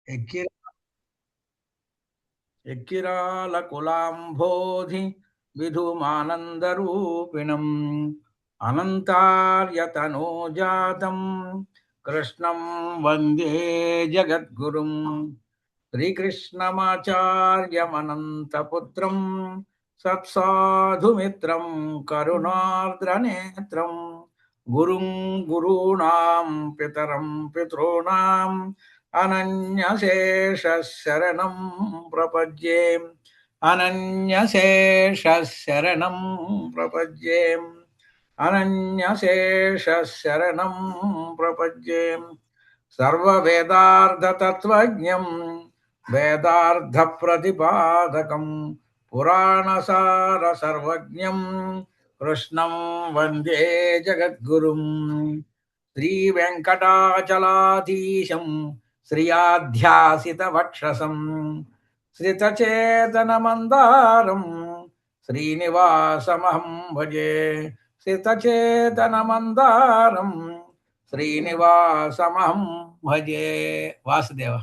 ఎక్కి ఎక్కిరాల కులాంబోధి విధుమానందరూపిణం అనంతార్యతనోజాతం కృష్ణం వందే జగద్గురుం శ్రీకృష్ణమాచార్యమనంతపుత్రం సత్సాధుమిత్రం కరుణార్ద్రనేత్రం గురుం గురూణాం పితరం పితॄణాం అనన్యశేషశరణం ప్రపద్యే అనన్యశేషశరణం ప్రపద్యే అనన్యశేషశరణం ప్రపద్యే సర్వవేదార్థతత్వజ్ఞం వేదార్థప్రతిపాదకం పురాణసార సర్వజ్ఞం కృష్ణం వందే జగద్గురుం శ్రీవేంకటాచలాధీశం శ్రియాధ్యాసితవక్షసం శ్రితచేతనమందారం శ్రీనివాసమహం భజే శ్రితచేతనమందారం శ్రీనివాసమహం భజే. వాసుదేవ.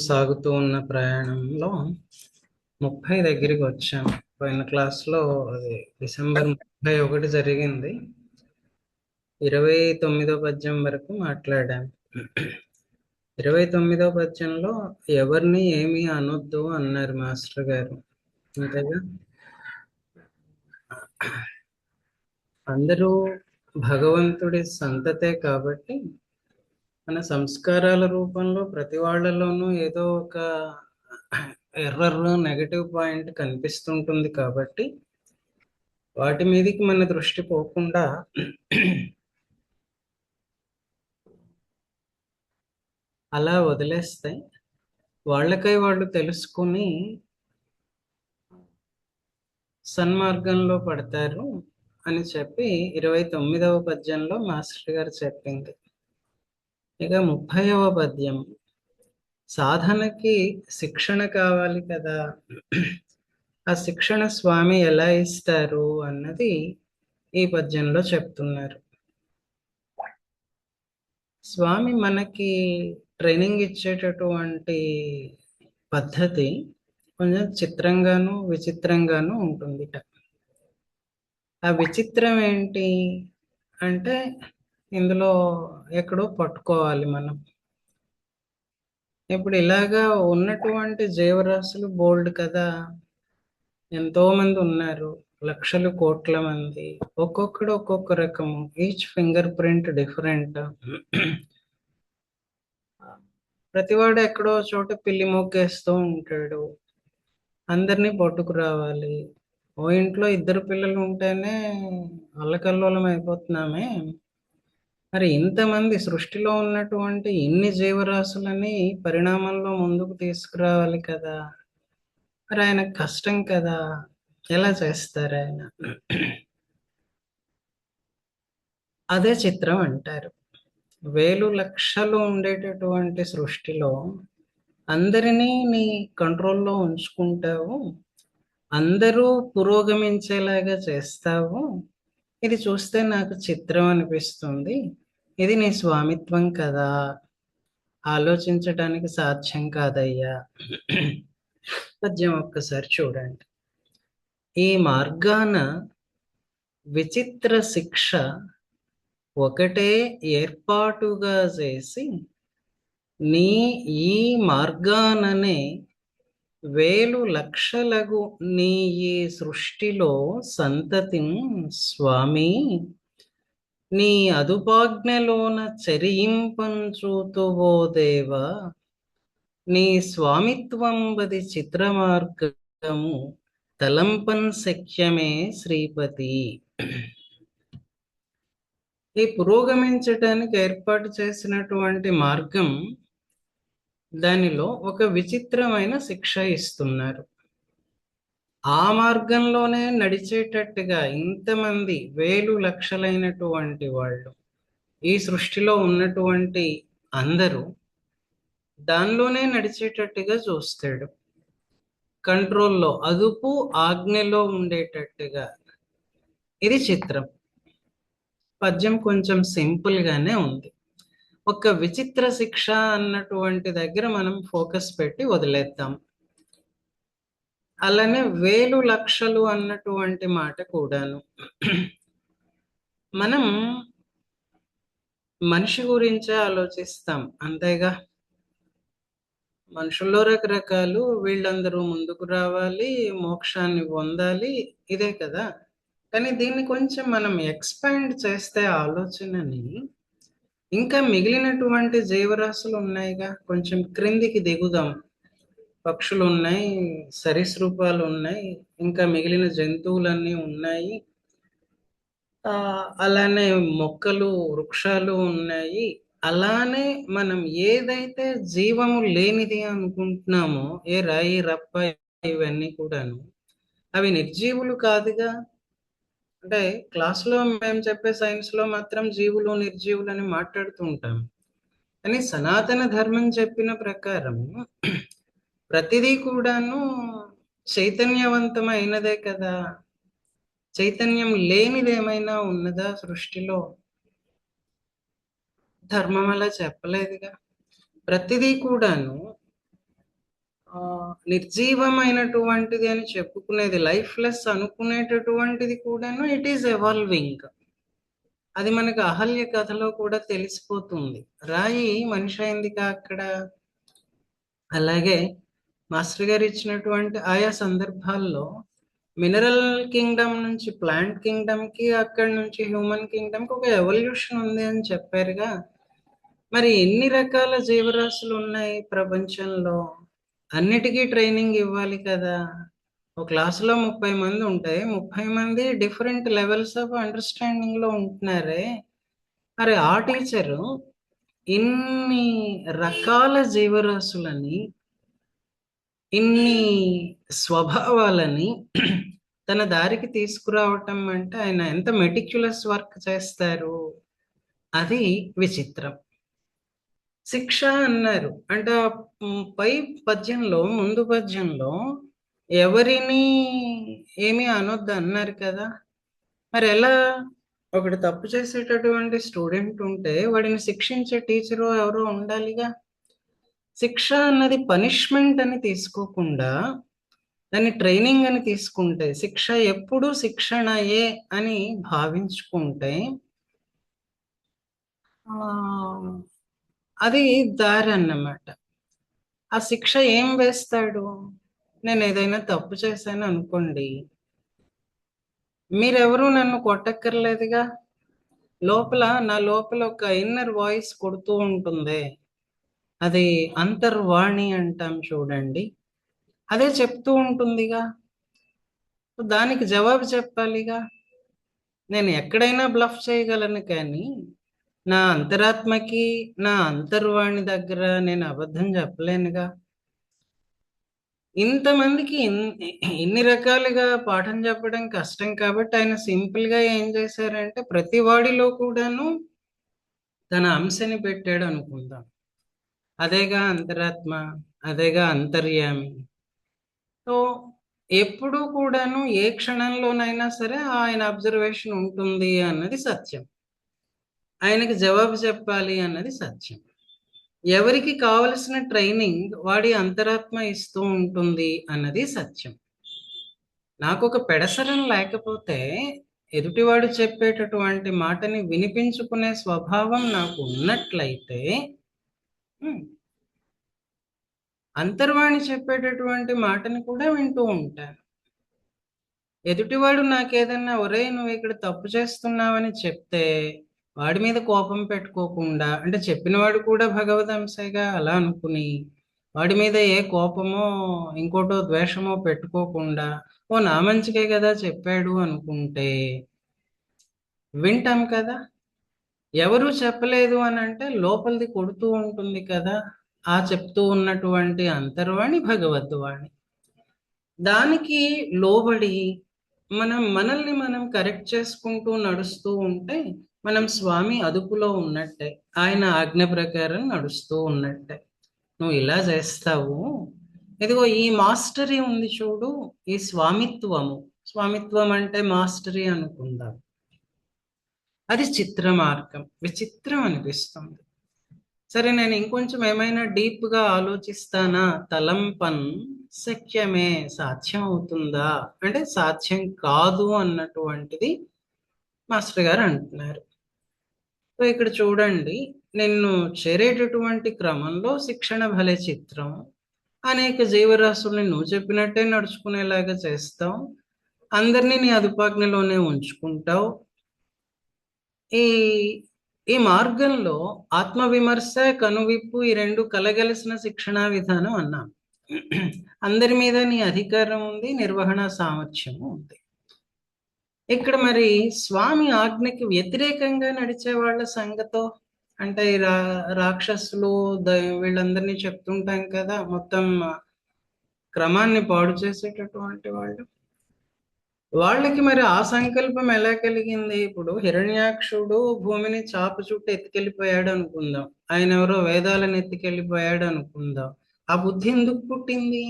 సాగుతూ ఉన్న ప్రయాణంలో 30 దగ్గరికి వచ్చాం. పోయిన క్లాస్లో అది డిసెంబర్ 31 జరిగింది. 29వ పద్యం వరకు మాట్లాడాం. 29వ పద్యంలో ఎవరిని ఏమీ అనొద్దు అన్నారు మాస్టర్ గారు. అంతేగా, అందరూ భగవంతుడి సంతతే కాబట్టి మన సంస్కారాల రూపంలో ప్రతి వాళ్ళలోనూ ఏదో ఒక ఎర్రర్, నెగటివ్ పాయింట్ కనిపిస్తుంటుంది. కాబట్టి వాటి మీదకి మన దృష్టి పోకుండా అలా వదిలేస్తే వాళ్ళకై వాళ్ళు తెలుసుకుని సన్మార్గంలో పడతారు అని చెప్పి 29వ పద్యంలో మాస్టర్ గారు చెప్పింది. ఇక 30వ పద్యం, సాధనకి శిక్షణ కావాలి కదా, ఆ శిక్షణ స్వామి ఎలా ఇస్తారు అన్నది ఈ పద్యంలో చెప్తున్నారు. స్వామి మనకి ట్రైనింగ్ ఇచ్చేటటువంటి పద్ధతి కొంచెం చిత్రంగాను విచిత్రంగాను ఉంటుంది. ఆ విచిత్రం ఏంటి అంటే, ఇందులో ఎక్కడో పట్టుకోవాలి మనం. ఇప్పుడు ఇలాగా ఉన్నటువంటి జీవరాశులు బోల్డ్ కదా, ఎంతో మంది ఉన్నారు, లక్షలు కోట్ల మంది, ఒక్కొక్కడు ఒక్కొక్క రకము, ఈచ్ ఫింగర్ ప్రింట్ డిఫరెంట్. ప్రతివాడు ఎక్కడో చోట పిల్లి మొక్కేస్తూ ఉంటాడు. అందరినీ పట్టుకురావాలి. ఓ ఇంట్లో 2 పిల్లలు ఉంటేనే అల్లకల్లోలం అయిపోతున్నామే. మరి ఇంతమంది సృష్టిలో ఉన్నటువంటి ఇన్ని జీవరాశులని పరిణామంలో ముందుకు తీసుకురావాలి కదా, మరి ఆయన కష్టం కదా, ఎలా చేస్తారు ఆయన? అదే చిత్రం అంటారు. వేలు లక్షలు ఉండేటటువంటి సృష్టిలో అందరినీ నీ కంట్రోల్లో ఉంచుకుంటావు, అందరూ పురోగమించేలాగా చేస్తావు. ఇది చూస్తే నాకు చిత్రం అనిపిస్తుంది. ఇది నీ స్వామిత్వం కదా, ఆలోచించడానికి సాధ్యం కాదయ్యా. పద్యం ఒక్కసారి చూడండి. ఈ మార్గాన విచిత్ర శిక్ష ఒకటే ఏర్పాటుగా చేసి, నీ ఈ మార్గాననే వేలు లక్షలగు నీ ఈ సృష్టిలో సంతతిని స్వామి నీ అదుపాజ్ఞలోన చరింపంచూతువో దేవా, నీ స్వామిత్వం బది చిత్రమార్గము తలంపన్ శక్యమే శ్రీపతి. ఈ పురోగమించటానికి ఏర్పాటు చేసినటువంటి మార్గం, దానిలో ఒక విచిత్రమైన శిక్ష ఇస్తున్నారు. ఆ మార్గంలోనే నడిచేటట్టుగా ఇంతమంది వేలు లక్షలైనటువంటి వాళ్ళు, ఈ సృష్టిలో ఉన్నటువంటి అందరూ దానిలోనే నడిచేటట్టుగా చూస్తాడు. కంట్రోల్లో, అదుపు ఆజ్ఞలో ఉండేటట్టుగా. ఇది చిత్రం. పద్యం కొంచెం సింపుల్ గానే ఉంది. ఒక విచిత్ర శిక్ష అన్నటువంటి దగ్గర మనం ఫోకస్ పెట్టి వదిలేద్దాం. అలానే వేలు లక్షలు అన్నటువంటి మాట కూడాను. మనం మనిషి గురించే ఆలోచిస్తాం అంతేగా. మనుషుల్లో రకరకాలు, వీళ్ళందరూ ముందుకు రావాలి, మోక్షాన్ని పొందాలి, ఇదే కదా. కానీ దీన్ని కొంచెం మనం ఎక్స్పాండ్ చేస్తే ఆలోచనని, ఇంకా మిగిలినటువంటి జీవరాశులు ఉన్నాయిగా, కొంచెం క్రిందికి దిగుదాం. పక్షులు ఉన్నాయి, సరీసృపాలు ఉన్నాయి, ఇంకా మిగిలిన జంతువులన్నీ ఉన్నాయి. అలానే మొక్కలు, వృక్షాలు ఉన్నాయి. అలానే మనం ఏదైతే జీవము లేనిది అనుకుంటున్నామో, ఏ రాయి రప్ప ఇవన్నీ కూడాను, అవి నిర్జీవులు కాదుగా. అంటే క్లాస్లో మేము చెప్పే సైన్స్లో మాత్రం జీవులు నిర్జీవులు అని మాట్లాడుతూ ఉంటాం. కానీ సనాతన ధర్మం చెప్పిన ప్రకారం ప్రతిదీ కూడాను చైతన్యవంతమైనదే కదా. చైతన్యం లేనిది ఏమైనా ఉన్నదా సృష్టిలో? ధర్మం అలా చెప్పలేదుగా. ప్రతిదీ కూడాను నిర్జీవమైనటువంటిది అని చెప్పుకునేది, లైఫ్లెస్ అనుకునేటటువంటిది కూడాను ఇట్ ఈస్ ఎవాల్వింగ్. అది మనకు అహల్య కథలో కూడా తెలిసిపోతుంది. రాయి మనిషి అయిందిగా అక్కడ. అలాగే మాస్టర్ గారు ఇచ్చినటువంటి ఆయా సందర్భాల్లో మినరల్ కింగ్డమ్ నుంచి ప్లాంట్ కింగ్డమ్ కి, అక్కడి నుంచి హ్యూమన్ కింగ్డమ్ కి ఒక ఎవల్యూషన్ ఉంది అని చెప్పారుగా. మరి ఎన్ని రకాల జీవరాశులు ఉన్నాయి ప్రపంచంలో? అన్నిటికీ ట్రైనింగ్ ఇవ్వాలి కదా. ఒక క్లాసులో 30 మంది ఉంటే 30 మంది డిఫరెంట్ లెవెల్స్ ఆఫ్ అండర్స్టాండింగ్ లో ఉంటున్నారే. మరి ఆ టీచరు ఇన్ని రకాల జీవరాశులని, ఇన్ని స్వభావాలని తన దారికి తీసుకురావటం అంటే ఆయన ఎంత మెటిక్యులస్ వర్క్ చేస్తారు. అది విచిత్రం. శిక్ష అన్నారు అంటే పై పద్యంలో, ముందు పద్యంలో ఎవరిని ఏమీ అనొద్దు అన్నారు కదా. మరి ఎలా? ఒకటి తప్పు చేసేటటువంటి స్టూడెంట్ ఉంటే వాడిని శిక్షించే టీచరు ఎవరో ఉండాలిగా. శిక్ష అన్నది పనిష్మెంట్ అని తీసుకోకుండా దాన్ని ట్రైనింగ్ అని తీసుకుంటే, శిక్ష ఎప్పుడు శిక్షణయే అని భావించుకుంటే అది దారి అన్నమాట. ఆ శిక్ష ఏం వేస్తాడు? నేను ఏదైనా తప్పు చేశాను అనుకోండి, మీరెవరూ నన్ను కొట్టక్కర్లేదుగా. నా లోపల ఒక ఇన్నర్ వాయిస్ కొడుతూ ఉంటుంది. అది అంతర్వాణి అంటాం చూడండి, అదే చెప్తూ ఉంటుందిగా. దానికి జవాబు చెప్పాలిగా. నేను ఎక్కడైనా బ్లఫ్ చేయగలను, కానీ నా అంతరాత్మకి, నా అంతర్వాణి దగ్గర నేను అబద్ధం చెప్పలేనుగా. ఇంతమందికి ఇన్ని రకాలుగా పాఠం చెప్పడం కష్టం కాబట్టి ఆయన సింపుల్ గా ఏం చేశారంటే ప్రతి వాడిలో కూడాను తన అంశని పెట్టాడు అనుకుందాం. అదేగా అంతరాత్మ, అదేగా అంతర్యామి. సో ఎప్పుడూ కూడాను ఏ క్షణంలోనైనా సరే ఆయన అబ్జర్వేషన్ ఉంటుంది అన్నది సత్యం. ఆయనకి జవాబు చెప్పాలి అన్నది సత్యం. ఎవరికి కావలసిన ట్రైనింగ్ వాడి అంతరాత్మ ఇస్తూ ఉంటుంది అన్నది సత్యం. నాకు ఒక పెడసరం లేకపోతే ఎదుటివాడు చెప్పేటటువంటి మాటని వినిపించుకునే స్వభావం నాకు ఉన్నట్లయితే అంతర్వాణి చెప్పేటటువంటి మాటని కూడా వింటూ ఉంటాను. ఎదుటివాడు నాకేదన్నా ఒరే నువ్వు ఇక్కడ తప్పు చేస్తున్నావని చెప్తే వాడి మీద కోపం పెట్టుకోకుండా, అంటే చెప్పినవాడు కూడా భగవద్ అంశగా అలా అనుకుని వాడి మీద ఏ కోపమో ఇంకోటో ద్వేషమో పెట్టుకోకుండా, ఓ నా మంచికే కదా చెప్పాడు అనుకుంటే వింటాం కదా. ఎవరు చెప్పలేదు అని అంటే లోపలిది కొడుతూ ఉంటుంది కదా. ఆ చెప్తూ ఉన్నటువంటి అంతర్వాణి భగవద్వాణి. దానికి లోబడి మనల్ని మనం కరెక్ట్ చేసుకుంటూ నడుస్తూ ఉంటే మనం స్వామి అదుపులో ఉన్నట్టే, ఆయన ఆజ్ఞ ప్రకారం నడుస్తూ ఉన్నట్టే. నువ్వు ఇలా చేస్తావు, ఇదిగో ఈ మాస్టరీ ఉంది చూడు, ఈ స్వామిత్వము. స్వామిత్వం అంటే మాస్టరీ అనుకుందాం. అది చిత్ర మార్గం, విచిత్రం అనిపిస్తుంది. సరే, నేను ఇంకొంచెం ఏమైనా డీప్ గా ఆలోచిస్తానా, తలంపన్ శక్యమే, సాధ్యం అవుతుందా అంటే సాధ్యం కాదు అన్నటువంటిది మాస్టర్ గారు అంటున్నారు. సో ఇక్కడ చూడండి, నిన్ను చేరేటటువంటి క్రమంలో శిక్షణ భలే చిత్రం. అనేక జీవరాశుల్ని నువ్వు చెప్పినట్టే నడుచుకునేలాగా చేస్తావు, అందరినీ నీ అదుపాజ్ఞలోనే ఉంచుకుంటావు. ఈ ఈ మార్గంలో ఆత్మవిమర్శ, కనువిప్పు ఈ రెండు కలగలిసిన శిక్షణా విధానం అన్నాం. అందరి మీద నీ అధికారం ఉంది, నిర్వహణ సామర్థ్యము ఉంది. ఇక్కడ మరి స్వామి ఆజ్ఞకి వ్యతిరేకంగా నడిచే వాళ్ళ సంగతో, అంటే ఈ రాక్షసులు వీళ్ళందరినీ చెప్తుంటాం కదా, మొత్తం క్రమాన్ని పాడు చేసేటటువంటి వాళ్ళు. వాళ్ళకి మరి ఆ సంకల్పం ఎలా కలిగింది? ఇప్పుడు హిరణ్యాక్షుడు భూమిని చాప చుట్టూ ఎత్తుకెళ్ళిపోయాడు అనుకుందాం, ఆయన ఎవరో వేదాలను ఎత్తుకెళ్ళిపోయాడు అనుకుందాం. ఆ బుద్ధి ఎందుకు పుట్టింది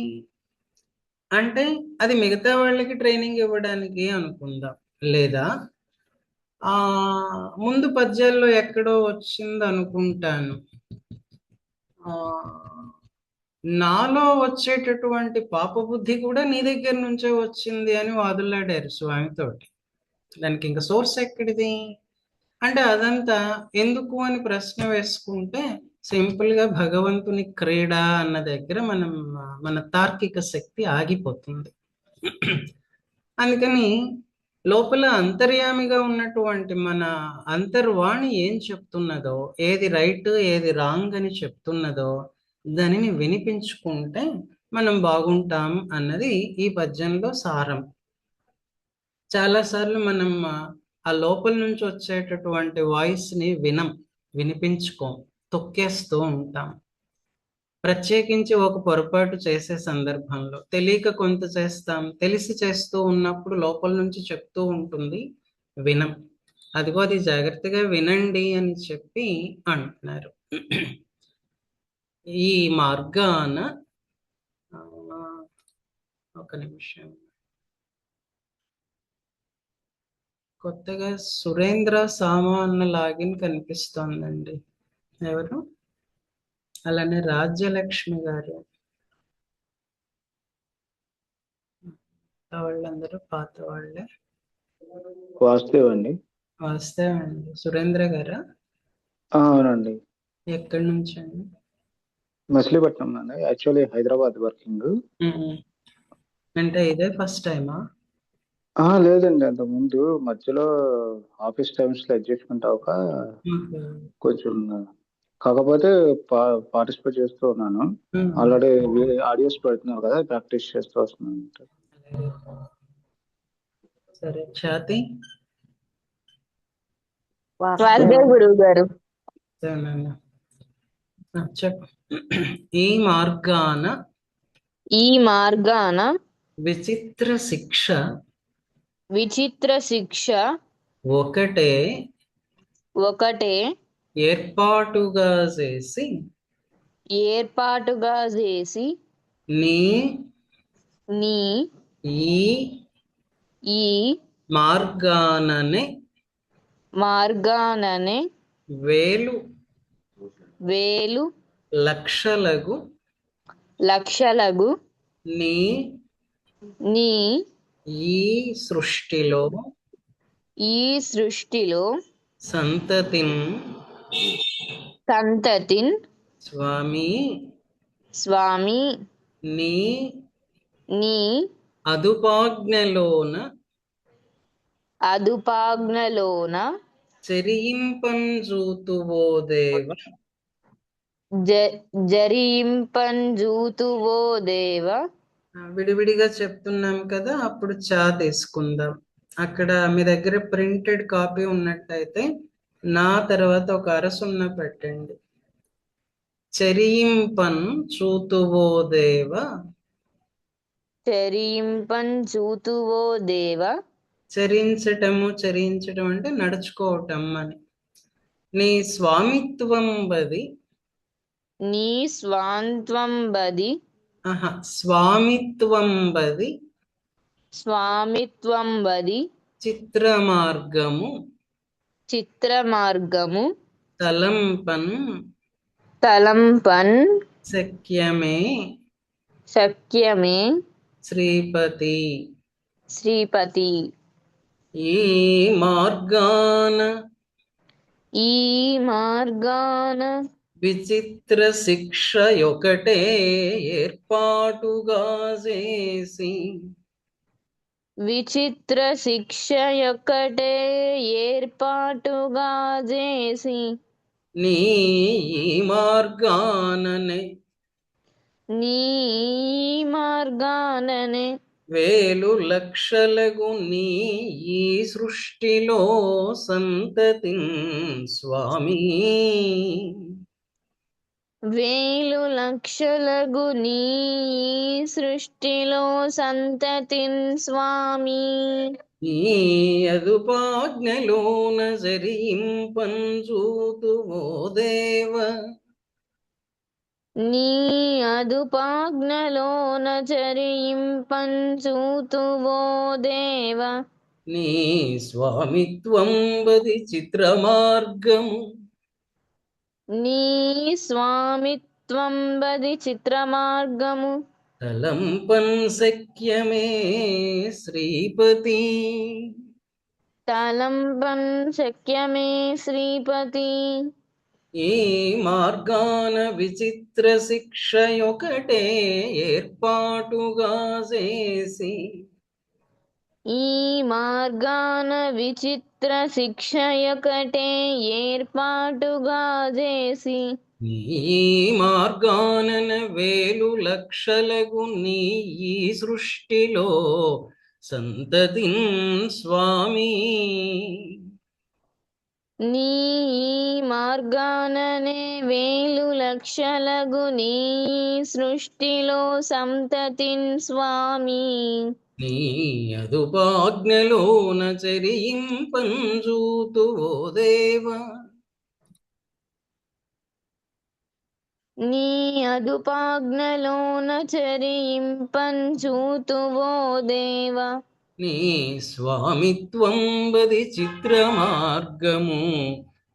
అంటే అది మిగతా వాళ్ళకి ట్రైనింగ్ ఇవ్వడానికి అనుకుందాం. లేదా ఆ ముందు పద్యాల్లో ఎక్కడో వచ్చింది అనుకుంటాను, ఆ నాలో వచ్చేటటువంటి పాప బుద్ధి కూడా నీ దగ్గర నుంచే వచ్చింది అని వాదులాడారు స్వామితోటి. దానికి ఇంకా సోర్స్ ఎక్కడిది అంటే అదంతా ఎందుకు అని ప్రశ్న వేసుకుంటే సింపుల్ గా భగవంతుని క్రీడ అన్న దగ్గర మన తార్కిక శక్తి ఆగిపోతుంది. అందుకని లోపల అంతర్యామిగా ఉన్నటువంటి మన అంతర్వాణి ఏం చెప్తున్నదో, ఏది రైట్ ఏది రాంగ్ అని చెప్తున్నదో దానిని వినిపించుకుంటే మనం బాగుంటాం అన్నది ఈ పద్యంలో సారం. చాలాసార్లు మనం ఆ లోపల నుంచి వచ్చేటటువంటి వాయిస్ ని వినిపించుకోం, తొక్కేస్తూ ఉంటాం. ప్రత్యేకించి ఒక పొరపాటు చేసే సందర్భంలో తెలియక కొంత చేస్తాం, తెలిసి చేస్తూ ఉన్నప్పుడు లోపల నుంచి చెప్తూ ఉంటుంది, వినం. అదిగో అది జాగ్రత్తగా వినండి అని చెప్పి అంటున్నారు. ఈ మార్గాన ఒక నిమిషం, కొత్తగా సురేంద్ర సామా అన్న లాగిన్ కనిపిస్తోందండి. ఎవరు? అలానే రాజ్యలక్ష్మి గారు, వాళ్ళందరూ పాత వాళ్ళే. వాసుదేవ్ అండి. వాస్తవం అండి. సురేంద్ర గారా? అవునండి. ఎక్కడి నుంచి అండి? మచిలీపట్నం అండి, యాక్చువల్లీ హైదరాబాద్ వర్కింగ్. అంటే ఇదే ఫస్ట్ టైమా? లేదండి, అంత ముందు మధ్యలో ఆఫీస్ టైమ్స్ లో అడ్జస్ట్మెంట్ అవ్వక కొంచెం, కాకపోతే పార్టిసిపేట్ చేస్తూ ఉన్నాను. ఆల్రెడీ ఆడియోస్ పెడుతున్నారు కదా, ప్రాక్టీస్ చేస్తూ వస్తున్నాను. సరే, ఛాతి గురువు గారు. చెప్పు. ఈ మార్గాన విచిత్ర శిక్ష ఒకటే ఏర్పాటుగా చేసి నీ ఈ మార్గాననే వేలు లక్షలగు నీ ఈ సృష్టిలో సంతతిన్ స్వామి నీ అదుపాజ్ఞలోన చెరియింపంజూతువో దేవ. విడివిడిగా చెప్తున్నాం కదా, అప్పుడు చా తీసుకుందాం. అక్కడ మీ దగ్గర ప్రింటెడ్ కాపీ ఉన్నట్టయితే నా తర్వాత ఒక అరసున్న పెట్టండి. చెరియింపన్ చూతువో దేవ. చరించటం అంటే నడుచుకోవటం అని. నీ స్వామిత్వం బది స్వామిత్వం బది చిత్ర మార్గము చిత్ర మార్గము తలంపన్ తలంపన్ శక్యమే శక్యమే శ్రీపతి. శ్రీపతి. ఈ మార్గాన ఈ మార్గాన విచిత్ర శిక్షయొకటే ఏర్పాటుగా చేసి విచిత్ర శిక్షయొక్కటే ఏర్పాటుగా చేసి నీ ఈ మార్గాననే నీ మార్గాననే వేలు లక్షలకు నీ ఈ సృష్టిలో సంతతిన్ స్వామి. వేలు లక్షలకు నీ సృష్టిలో సంతతిన్ స్వామి. నీ అదుపాజ్ఞలోన జరింపంజూతువో దేవ. నీ అదుపాజ్ఞలోన చరింపంచూతువో దేవ. నీ స్వామిత్వం బది చిత్ర మార్గము నీ స్వామిత్వం బది చిత్ర మార్గము తలంపన్ శక్యమే శ్రీపతి. తలంపన్ శక్యమే శ్రీపతి. ఈ మార్గాన విచిత్ర శిక్షయొకటే ఏర్పాటుగా చేసి ఈ మార్గాన విచిత్ర శిక్షయొకటే ఏర్పాటుగా చేసి నీ మార్గానన వేలు లక్షలకు నీ ఈ సృష్టిలో సంతతిన్ స్వామి. నీ మార్గాననే వేలు లక్షలకు నీ సృష్టిలో సంతతిన్ స్వామి. నీ అదుపాజ్ఞలోన చరింపంజూతువో దేవ. నీ అదుపాజ్ఞలోన చరింపంచూతువో దేవ. నీ స్వామిత్వం బది చిత్ర మార్గము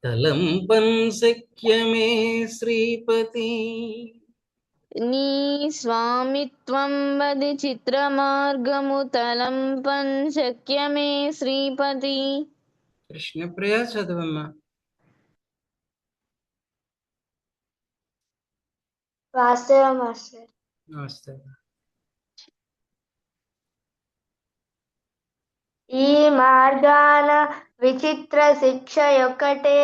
తలంపన్ శక్యమే శ్రీపతి. నీ స్వామిత్వం వది చిత్ర మార్గము తలంపన్ శక్యమే శ్రీపతి. కృష్ణప్రియ చదువమ్మా. వాస్తవ మాస్టర్. నమస్తే. ఈ మార్గాన విచిత్ర శిక్షయొక్కటే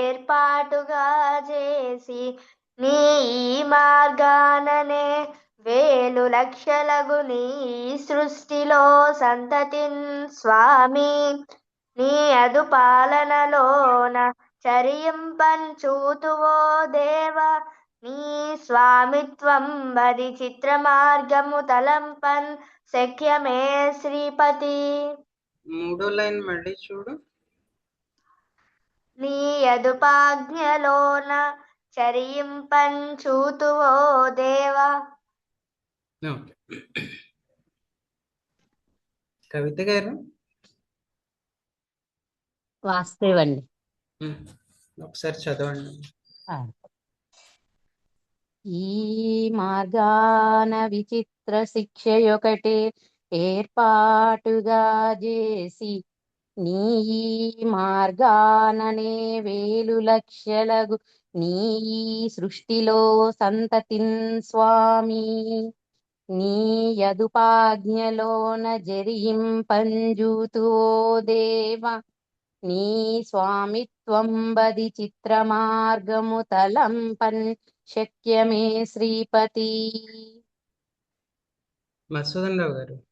ఏర్పాటుగా చేసి నీ ఈ మార్గాననే వేలు లక్షలకు నీ సృష్టిలో సంతతిన్ స్వామి. నీ అదు పాలనలోన చరింపంచూతువో దేవ. నీ స్వామిత్వం బది చిత్ర మార్గము తలంపన్ శక్యమే శ్రీపతి. మూడో లైన్ మళ్ళీ చూడు. నీ అదుపాజ్ఞలోన చరింపంచూతువో దేవా. ఓకే. కవిత గారు వాస్తవండి. ఒకసారి చదవండి. ఈ మార్గాన విచిత్ర శిక్షయొకటే ఏర్పాటుగా చేసి నీ ఈ మార్గాననే వేలు లక్షలకు నీ ఈ సృష్టిలో సంతతిన్ స్వామి. నీ యదుపాజ్ఞలోన జరింపంజూతువో దేవ. నీ స్వామిత్వం బది చిత్ర మార్గము తలంపన్ శక్యమే శ్రీపతి. మధుసూదన్ రావు గారు.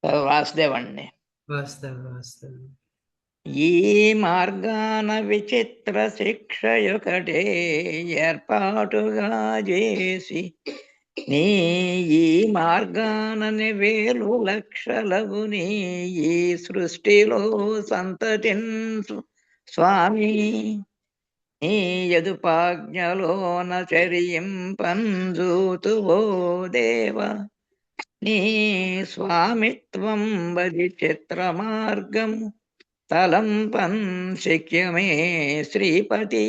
వాసుదేవండి. వాస్తవ ఈ మార్గాన విచిత్ర శిక్షయొకటే ఏర్పాటుగా చేసి నీ ఈ మార్గానని వేలు లక్షలకు నీ ఈ సృష్టిలో సంతతిన్ స్వామి. నీ యదుపాజ్ఞలోన చరింపంజూతువో దేవ. నీ స్వామిత్వం వది చిత్రమార్గము తలంపం శక్యమే శ్రీపతి.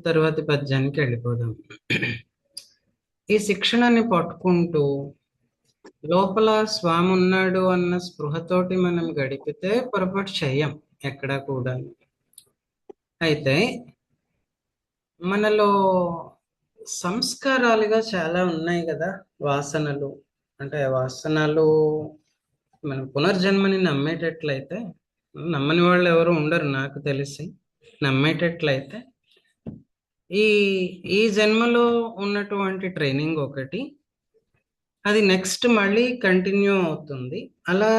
తర్వాతి పద్యానికి వెళ్ళిపోదాం. ఈ శిక్షణని పట్టుకుంటూ లోపల స్వామి ఉన్నాడు అన్న స్పృహతోటి మనం గడిపితే పొరపాటు చెయ్యం ఎక్కడా కూడా. అయితే మనలో సంస్కారాలుగా చాలా ఉన్నాయి కదా, వాసనలు. అంటే వాసనలు మనం పునర్జన్మని నమ్మేటట్లయితే, నమ్మని వాళ్ళు ఎవరు ఉండరు నాకు తెలిసి, నమ్మేటట్లయితే ఈ ఈ జన్మలో ఉన్నటువంటి ట్రైనింగ్ ఒకటి, అది నెక్స్ట్ మళ్ళీ కంటిన్యూ అవుతుంది. అలా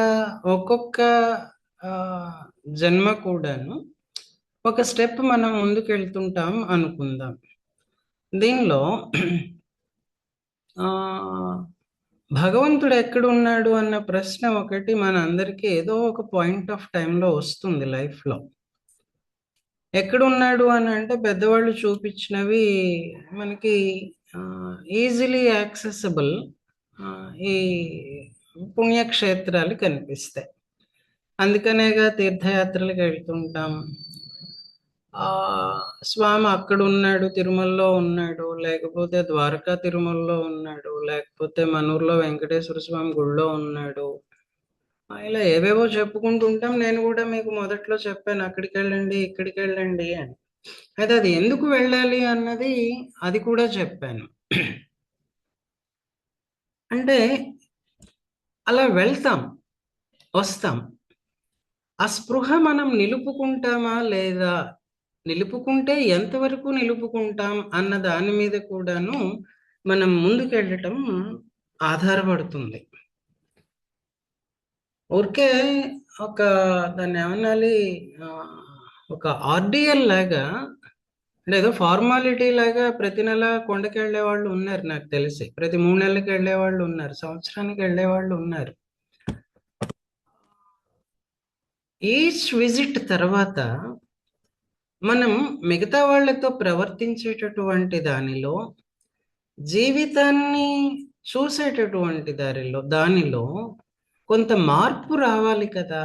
ఒక్కొక్క జన్మ కూడాను ఒక స్టెప్ మనం ముందుకు వెళ్తుంటాం అనుకుందాం. దీనిలో భగవంతుడు ఎక్కడున్నాడు అన్న ప్రశ్న ఒకటి మన అందరికీ ఏదో ఒక పాయింట్ ఆఫ్ టైంలో వస్తుంది లైఫ్లో. ఎక్కడున్నాడు అని అంటే పెద్దవాళ్ళు చూపించినవి మనకి ఈజీలీ యాక్సెసిబుల్ ఈ పుణ్యక్షేత్రాలు కనిపిస్తాయి. అందుకనేగా తీర్థయాత్రలకు వెళ్తుంటాం. స్వామి అక్కడ ఉన్నాడు, తిరుమలలో ఉన్నాడు, లేకపోతే ద్వారకా తిరుమలలో ఉన్నాడు, లేకపోతే మనూరులో వెంకటేశ్వర స్వామి గుళ్ళో ఉన్నాడు, ఇలా ఏవేవో చెప్పుకుంటుంటాం. నేను కూడా మీకు మొదట్లో చెప్పాను అక్కడికి వెళ్ళండి ఇక్కడికి వెళ్ళండి అని. అయితే అది ఎందుకు వెళ్ళాలి అన్నది అది కూడా చెప్పాను. అంటే అలా వెళ్తాం వస్తాం, ఆ స్పృహ మనం నిలుపుకుంటామా లేదా, నిలుపుకుంటే ఎంతవరకు నిలుపుకుంటాం అన్న దాని మీద కూడాను మనం ముందుకెళ్ళటం ఆధారపడుతుంది. ఊరికే ఒక దాన్ని ఏమనాలి, ఒక ఆర్డిఎల్ లాగా, లేదా ఫార్మాలిటీ లాగా ప్రతి నెల కొండకి వెళ్ళే వాళ్ళు ఉన్నారు నాకు తెలిసి, ప్రతి 3 నెలలకి వెళ్ళే వాళ్ళు ఉన్నారు, సంవత్సరానికి వెళ్ళే వాళ్ళు ఉన్నారు. ఈచ్ విజిట్ తర్వాత మనం మిగతా వాళ్ళతో ప్రవర్తించేటటువంటి దానిలో, జీవితాన్ని చూసేటటువంటి దానిలో కొంత మార్పు రావాలి కదా.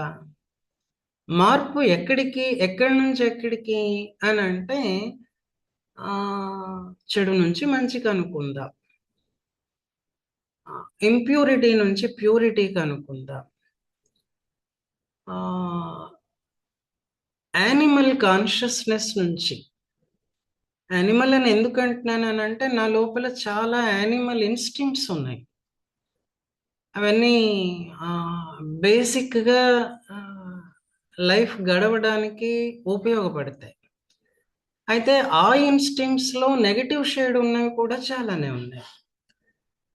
మార్పు ఎక్కడి నుంచి ఎక్కడికి అని అంటే చెడు నుంచి మంచికి అనుకుందాం, ఇంప్యూరిటీ నుంచి ప్యూరిటీకి అనుకుందాం, యానిమల్ కాన్షియస్నెస్ నుంచి. యానిమల్ అని ఎందుకు అంటున్నానంటే నా లోపల చాలా యానిమల్ ఇన్స్టింక్ట్స్ ఉన్నాయి. అవన్నీ బేసిక్గా లైఫ్ గడవడానికి ఉపయోగపడతాయి. అయితే ఆ ఇన్స్టింక్ట్స్లో నెగటివ్ షేడ్ ఉన్నవి కూడా చాలానే ఉన్నాయి.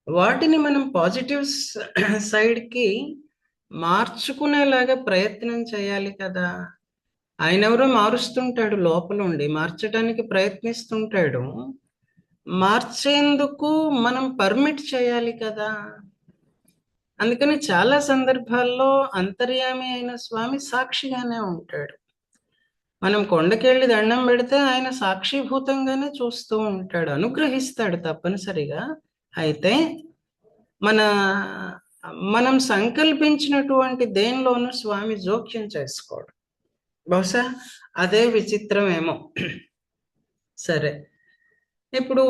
వాటిని మనం పాజిటివ్ సైడ్కి మార్చుకునేలాగా ప్రయత్నం చేయాలి కదా. ఆయన ఎవరో మారుస్తుంటాడు, లోపల ఉండి మార్చడానికి ప్రయత్నిస్తుంటాడు. మార్చేందుకు మనం పర్మిట్ చేయాలి కదా. అందుకని చాలా సందర్భాల్లో అంతర్యామి అయిన స్వామి సాక్షిగానే ఉంటాడు. మనం కొండకెళ్ళి దండం పెడితే ఆయన సాక్షిభూతంగానే చూస్తూ ఉంటాడు, అనుగ్రహిస్తాడు తప్పనిసరిగా. అయితే మనం సంకల్పించినటువంటి దేనిలోనూ స్వామి జోక్యం చేసుకోడు. బహుశా అదే విచిత్రమేమో. సరే, ఇప్పుడు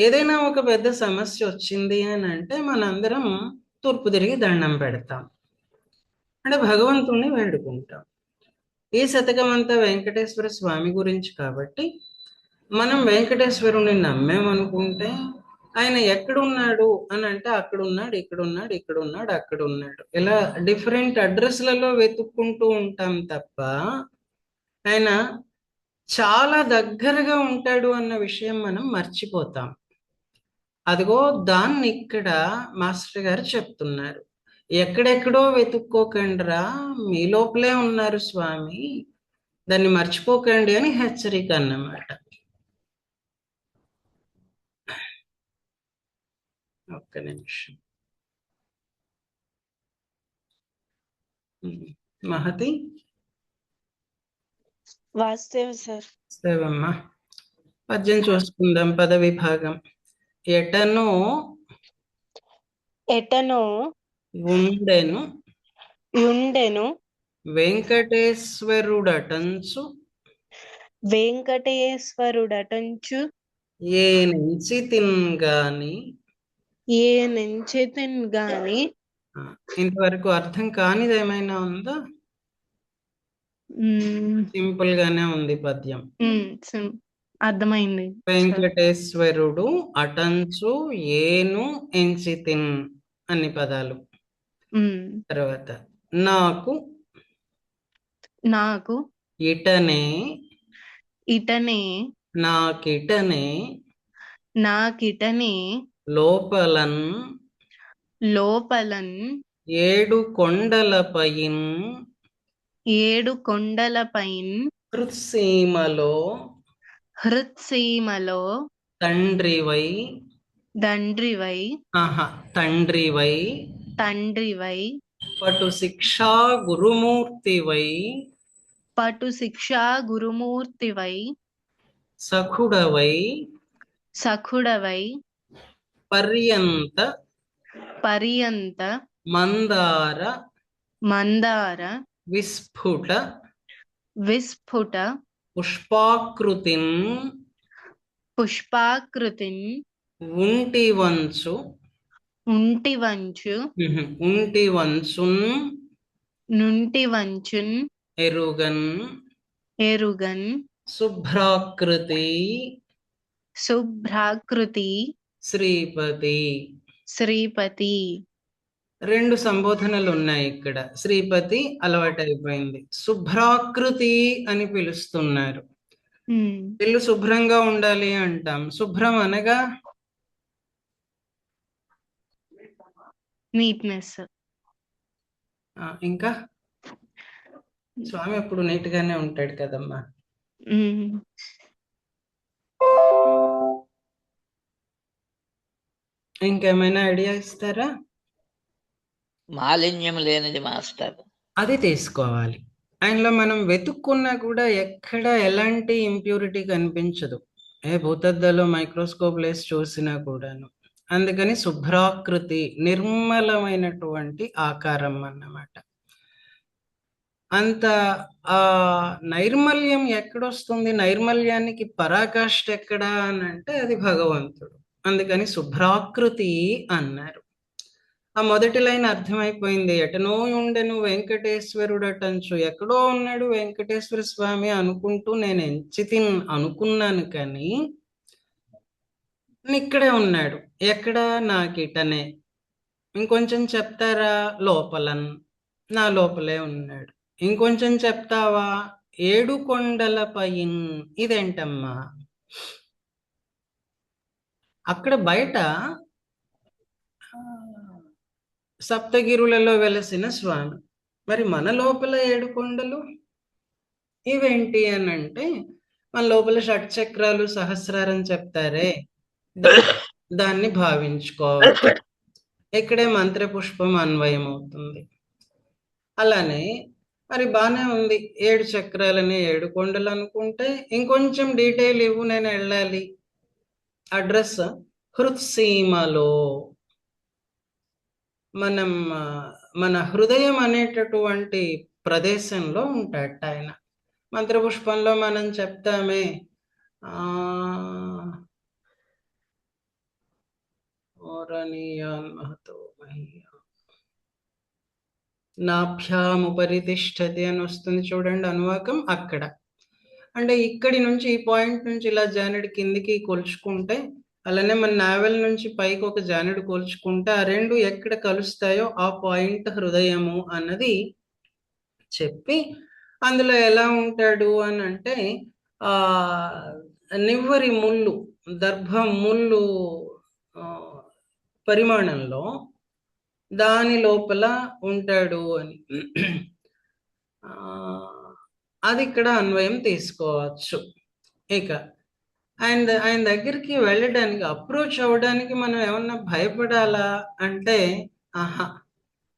ఏదైనా ఒక పెద్ద సమస్య వచ్చింది అని అంటే మనందరం తూర్పు తిరిగి దండం పెడతాం, అంటే భగవంతుణ్ణి వేడుకుంటాం. ఈ శతకం అంతా వెంకటేశ్వర స్వామి గురించి కాబట్టి మనం వెంకటేశ్వరుని నమ్మేమనుకుంటే ఆయన ఎక్కడున్నాడు అని అంటే అక్కడున్నాడు, ఇక్కడున్నాడు, ఇక్కడున్నాడు, అక్కడున్నాడు, ఇలా డిఫరెంట్ అడ్రస్లలో వెతుక్కుంటూ ఉంటాం తప్ప ఆయన చాలా దగ్గరగా ఉంటాడు అన్న విషయం మనం మర్చిపోతాం. అదిగో దాన్ని ఇక్కడ మాస్టర్ గారు చెప్తున్నారు. ఎక్కడెక్కడో వెతుక్కోకండిరా, మీ లోపలే ఉన్నారు స్వామి, దాన్ని మర్చిపోకండి అని హెచ్చరిక అన్నమాట. ఒక్క నిమిషం. మహతి సేవమ్మా, పద్యం చూసుకుందాం. పద విభాగం. ఎటనో ఎటనో ఉండెను యుండెను వెంకటేశ్వరుడటంచు వెంకటేశ్వరుడటంచు ఏ నుంచి తిన్గాని. ఏ నెంచెతిన్ గాని. ఇంతవరకు అర్థం కానిది ఏమైనా ఉందా? సింపుల్ గానే ఉంది పద్యం. అర్థమైంది. వెంకటేశ్వరుడు అటంచు ఏను ఎంచితిన్ అన్ని పదాలు. తర్వాత నాకు నాకు ఇటనే ఇటనే నాకిటనే నాకిటనే లోపలన్ లోపలన్ 7 కొండలపైన్ ఏడు కొండలపైన్ హృత్సీమలో హృత్సీమలో తండ్రివై తండ్రివై తండ్రివై పటు శిక్షా గురుమూర్తివై పటు శిక్షా గురుమూర్తివై సఖుడవై పర్యంత మందార విస్ఫుట పుష్పాకృతిన్ ఉంటివంచున్ ఎరుగన్ శుభ్రాకృతి శ్రీపతి. 2 సంబోధనలు ఉన్నాయి ఇక్కడ. శ్రీపతి అలవాటైపోయింది. శుభ్రాకృతి అని పిలుస్తున్నారు. ఇల్లు శుభ్రంగా ఉండాలి అంటాం. శుభ్రం అనగా నీట్నెస్. ఇంకా స్వామి ఎప్పుడు నీట్ గానే ఉంటాడు కదమ్మా. ఇంకేమైనా ఐడియా ఇస్తారా? మాలిన్యం లేనిది మాస్టర్. అది తీసుకోవాలి. ఆయనలో మనం వెతుక్కున్నా కూడా ఎక్కడ ఎలాంటి ఇంప్యూరిటీ కనిపించదు. ఏ భూతద్దలో మైక్రోస్కోప్ లేసి చూసినా కూడాను. అందుకని శుభ్రాకృతి, నిర్మలమైనటువంటి ఆకారం అన్నమాట. అంత నైర్మల్యం ఎక్కడొస్తుంది? నైర్మల్యానికి పరాకాష్ఠ ఎక్కడా అని అంటే అది భగవంతుడు. అందుకని శుభ్రాకృతి అన్నారు. ఆ మొదటి లైన్ అర్థమైపోయింది. ఎటనో ఉండెను వెంకటేశ్వరుడటంచు. ఎక్కడో ఉన్నాడు వెంకటేశ్వర స్వామి అనుకుంటూ నేను ఎంచితిన్ అనుకున్నాను, కానీ ఇక్కడే ఉన్నాడు. ఎక్కడ? నాకిటనే. ఇంకొంచెం చెప్తారా? లోపలన్, నా లోపలే ఉన్నాడు. ఇంకొంచెం చెప్తావా? 7 కొండలపైన్. ఇదేంటమ్మా? అక్కడ బయట సప్తగిరులలో వెలసిన స్వామి, మరి మన లోపల 7 కొండలు ఇవేంటి అని అంటే, మన లోపల షట్చక్రాలు సహస్రారం చెప్తారే, దాన్ని భావించుకోవాలి. ఇక్కడే మంత్రపుష్పం అన్వయం అవుతుంది. అలానే మరి బానే ఉంది, 7 చక్రాలని 7 కొండలు అనుకుంటే ఇంకొంచెం డీటెయిల్ ఇవ్వు, నేను వెళ్ళాలి. అడ్రస్ హృత్సీమలో. మన హృదయం అనేటటువంటి ప్రదేశంలో ఉంటాడట ఆయన. మంత్రపుష్పంలో మనం చెప్తామే, నాభ్యాముపరితిష్ఠతి అని వస్తుంది చూడండి అనువాకం. అక్కడ అంటే ఇక్కడి నుంచి, ఈ పాయింట్ నుంచి ఇలా జానెడు కిందికి కొలుచుకుంటే, అలానే మన నావెల్ నుంచి పైకి ఒక జానెడు కొలుచుకుంటే, ఆ 2 ఎక్కడ కలుస్తాయో ఆ పాయింట్ హృదయము అన్నది చెప్పి, అందులో ఎలా ఉంటాడు అని అంటే, నివ్వరి ముళ్ళు, దర్భ ముళ్ళు పరిమాణంలో దాని లోపల ఉంటాడు అని అది ఇక్కడ అన్వయం తీసుకోవచ్చు. ఇక ఆయన దగ్గరికి వెళ్ళడానికి, అప్రోచ్ అవ్వడానికి మనం ఏమన్నా భయపడాలా అంటే, ఆహా,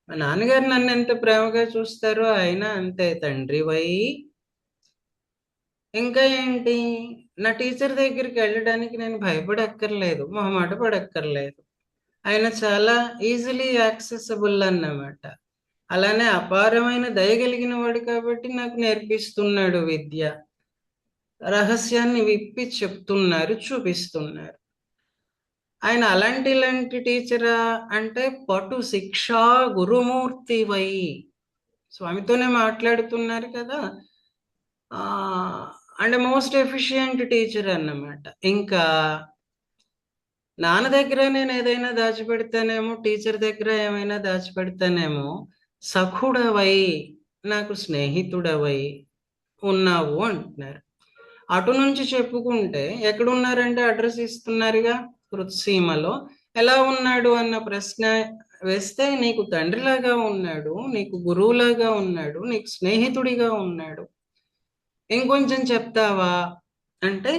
మా నాన్నగారు నన్ను ఎంత ప్రేమగా చూస్తారో అయినా అంతే తండ్రివై. ఇంకా ఏంటి, నా టీచర్ దగ్గరికి వెళ్ళడానికి నేను భయపడక్కర్లేదు, మొహమాట పడక్కర్లేదు. ఆయన చాలా ఈజీలీ యాక్సెసిబుల్ అన్నమాట. అలానే అపారమైన దయగలిగిన వాడు కాబట్టి నాకు నేర్పిస్తున్నాడు విద్య, రహస్యాన్ని విప్పి చెప్తున్నారు, చూపిస్తున్నారు. ఆయన ఇలాంటి టీచరా అంటే పటు శిక్షా గురుమూర్తి వై, స్వామితోనే మాట్లాడుతున్నారు కదా. అండ్ మోస్ట్ ఎఫిషియంట్ టీచర్ అన్నమాట. ఇంకా నాన్న దగ్గర నేను ఏదైనా దాచిపెడతానేమో, టీచర్ దగ్గర ఏమైనా దాచిపెడతానేమో, సఖుడవై, నాకు స్నేహితుడవై ఉన్నావు అంటున్నారు. అటు నుంచి చెప్పుకుంటే ఎక్కడున్నారంటే అడ్రస్ ఇస్తున్నారుగా, కృత్సీమలో. ఎలా ఉన్నాడు అన్న ప్రశ్న వేస్తే నీకు తండ్రిలాగా ఉన్నాడు, నీకు గురువులాగా ఉన్నాడు, నీకు స్నేహితుడిగా ఉన్నాడు. ఇంకొంచెం చెప్తావా అంటే,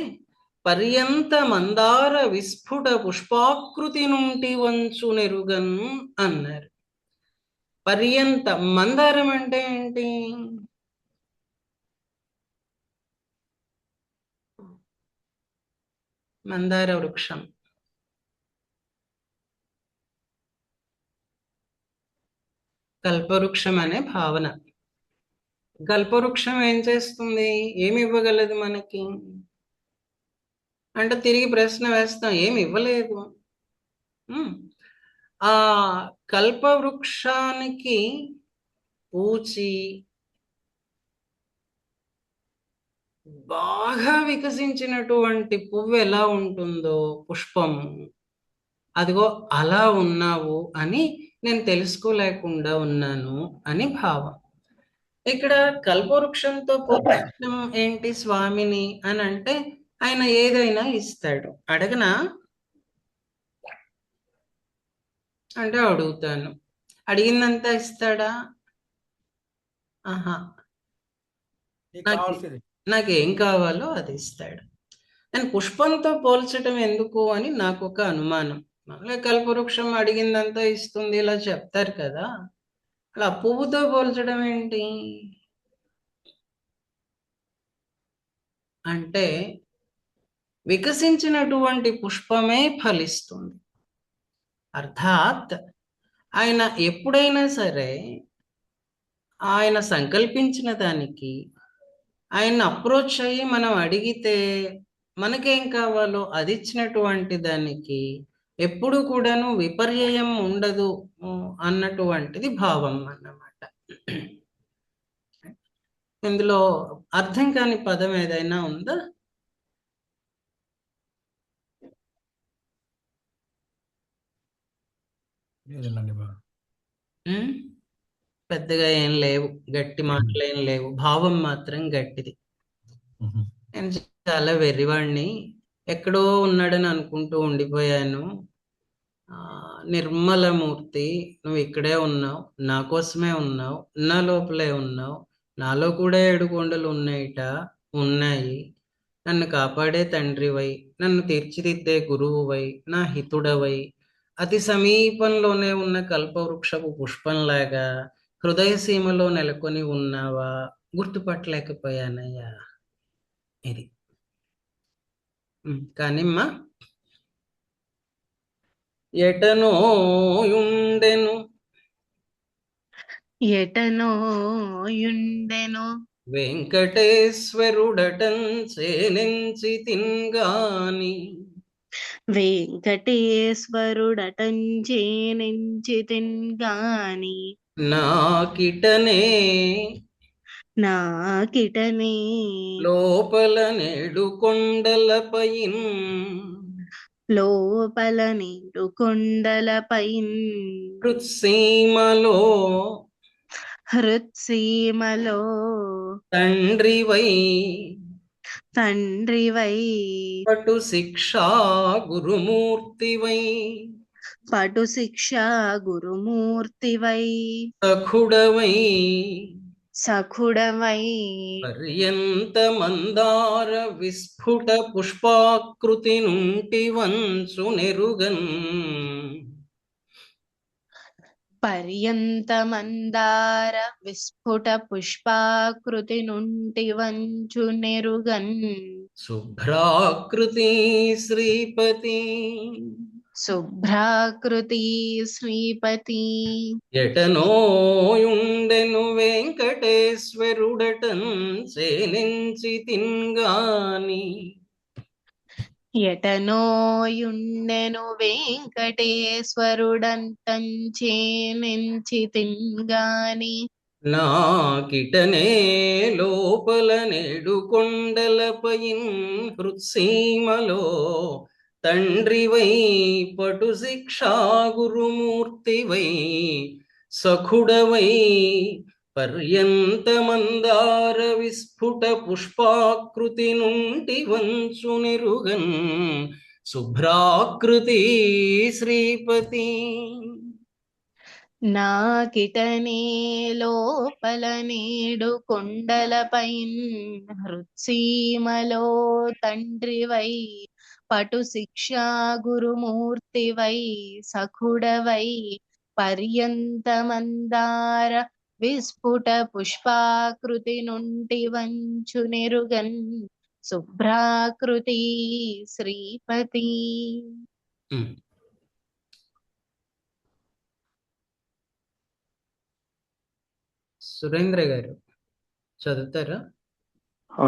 పర్యంత మందార విస్ఫుట పుష్పాకృతి నుండి వంచు నెరుగన్ అన్నారు. పర్యంత మందారం అంటే ఏంటి? మందార వృక్షం. కల్పవృక్షం అనే భావన. కల్పవృక్షం ఏం చేస్తుంది? ఏమి ఇవ్వగలదు మనకి అంటే తిరిగి ప్రశ్న వేస్తాం, ఏమి ఇవ్వలేదు. ఆ కల్పవృక్షానికి పూచి బాగా వికసించినటువంటి పువ్వు ఎలా ఉంటుందో, పుష్పము, అదిగో అలా ఉన్నావు అని నేను తెలుసుకోలేకుండా ఉన్నాను అని భావం. ఇక్కడ కల్పవృక్షంతో పోల్చడం ఏంటి స్వామిని అని అంటే, ఆయన ఏదైనా ఇస్తాడు. అడగనా అంటే అడుగుతాను, అడిగిందంతా ఇస్తాడా? ఆహా, నాకేం కావాలో అది ఇస్తాడు. నేను పుష్పంతో పోల్చడం ఎందుకు అని నాకు ఒక అనుమానం. మళ్ళీ కల్పవృక్షం అడిగిందంతా ఇస్తుంది ఇలా చెప్తారు కదా, అలా పువ్వుతో పోల్చడం ఏంటి అంటే, వికసించినటువంటి పుష్పమే ఫలిస్తుంది. అర్థాత్ ఆయన ఎప్పుడైనా సరే ఆయన సంకల్పించిన దానికి ఆయన అప్రోచ్ అయ్యి మనం అడిగితే మనకేం కావాలో అది ఇచ్చినటువంటి దానికి ఎప్పుడు కూడాను విపర్యయం ఉండదు అన్నటువంటిది భావం అన్నమాట. ఇందులో అర్థం కాని పదం ఏదైనా ఉందా? పెద్దగా ఏం లేవు, గట్టి మాటలు ఏం లేవు, భావం మాత్రం గట్టిది. నేను చాలా వెర్రివాణ్ణి, ఎక్కడో ఉన్నాడని అనుకుంటూ ఉండిపోయాను. నిర్మలమూర్తి, నువ్వు ఇక్కడే ఉన్నావు, నా కోసమే ఉన్నావు, నా లోపలే ఉన్నావు, నాలో కూడా 7 కొండలు ఉన్నాయి. నన్ను కాపాడే తండ్రివై, నన్ను తీర్చిదిద్దే గురువువై, నా హితుడవై, అతి సమీపంలోనే ఉన్న కల్పవృక్షపు పుష్పంలాగా హృదయ సీమలో నెలకొని ఉన్నావా? గుర్తుపట్టలేకపోయానయ్యా. ఇది కానిమ్మా, ఎటనోయుండెను వెంకటేశ్వరుడటంచేనెంచి తిన్గాని నాకిటనే లోపల 7 కొండలపై హృత్సీమలో తండ్రివై పటు శిక్షా గురుమూర్తివై సఖుడవై పర్యంత మందార విస్ఫుట పుష్పాకృతి నుండి వంచు నెరుగన్ శుభ్రాకృతి శ్రీపతి శుభ్రాకృతి శ్రీపతి ఎటనోయుండెను వెంకటేశ్వరుడటన్ సేనించి తిన్గాని ఎటనోయుండెను వెంకటేశ్వరుడంతంచేనెంచి తిన్గాని నాకిటనే లోపల నేడు కొండలపైన్ హృత్సీమలో తండ్రివై పటు శిక్షా గురుమూర్తివై సఖుడవై పర్యంత మందార విస్ఫుట పుష్పాకృతి నుండి వంచు నెరుగన్ శుభ్రాకృతి శ్రీపతి. నాకిటనే లోపల నేడు కొండలపైన్ హృత్సీమలో తండ్రివై పటు శిక్షా గురుమూర్తివై సఖుడవై పర్యంతమందార విస్ఫుట పుష్పాకృతి నుండి వంచు నెరుగన్ శుభ్రాకృతి శ్రీపతి. సురేంద్ర గారు చదువుతారా?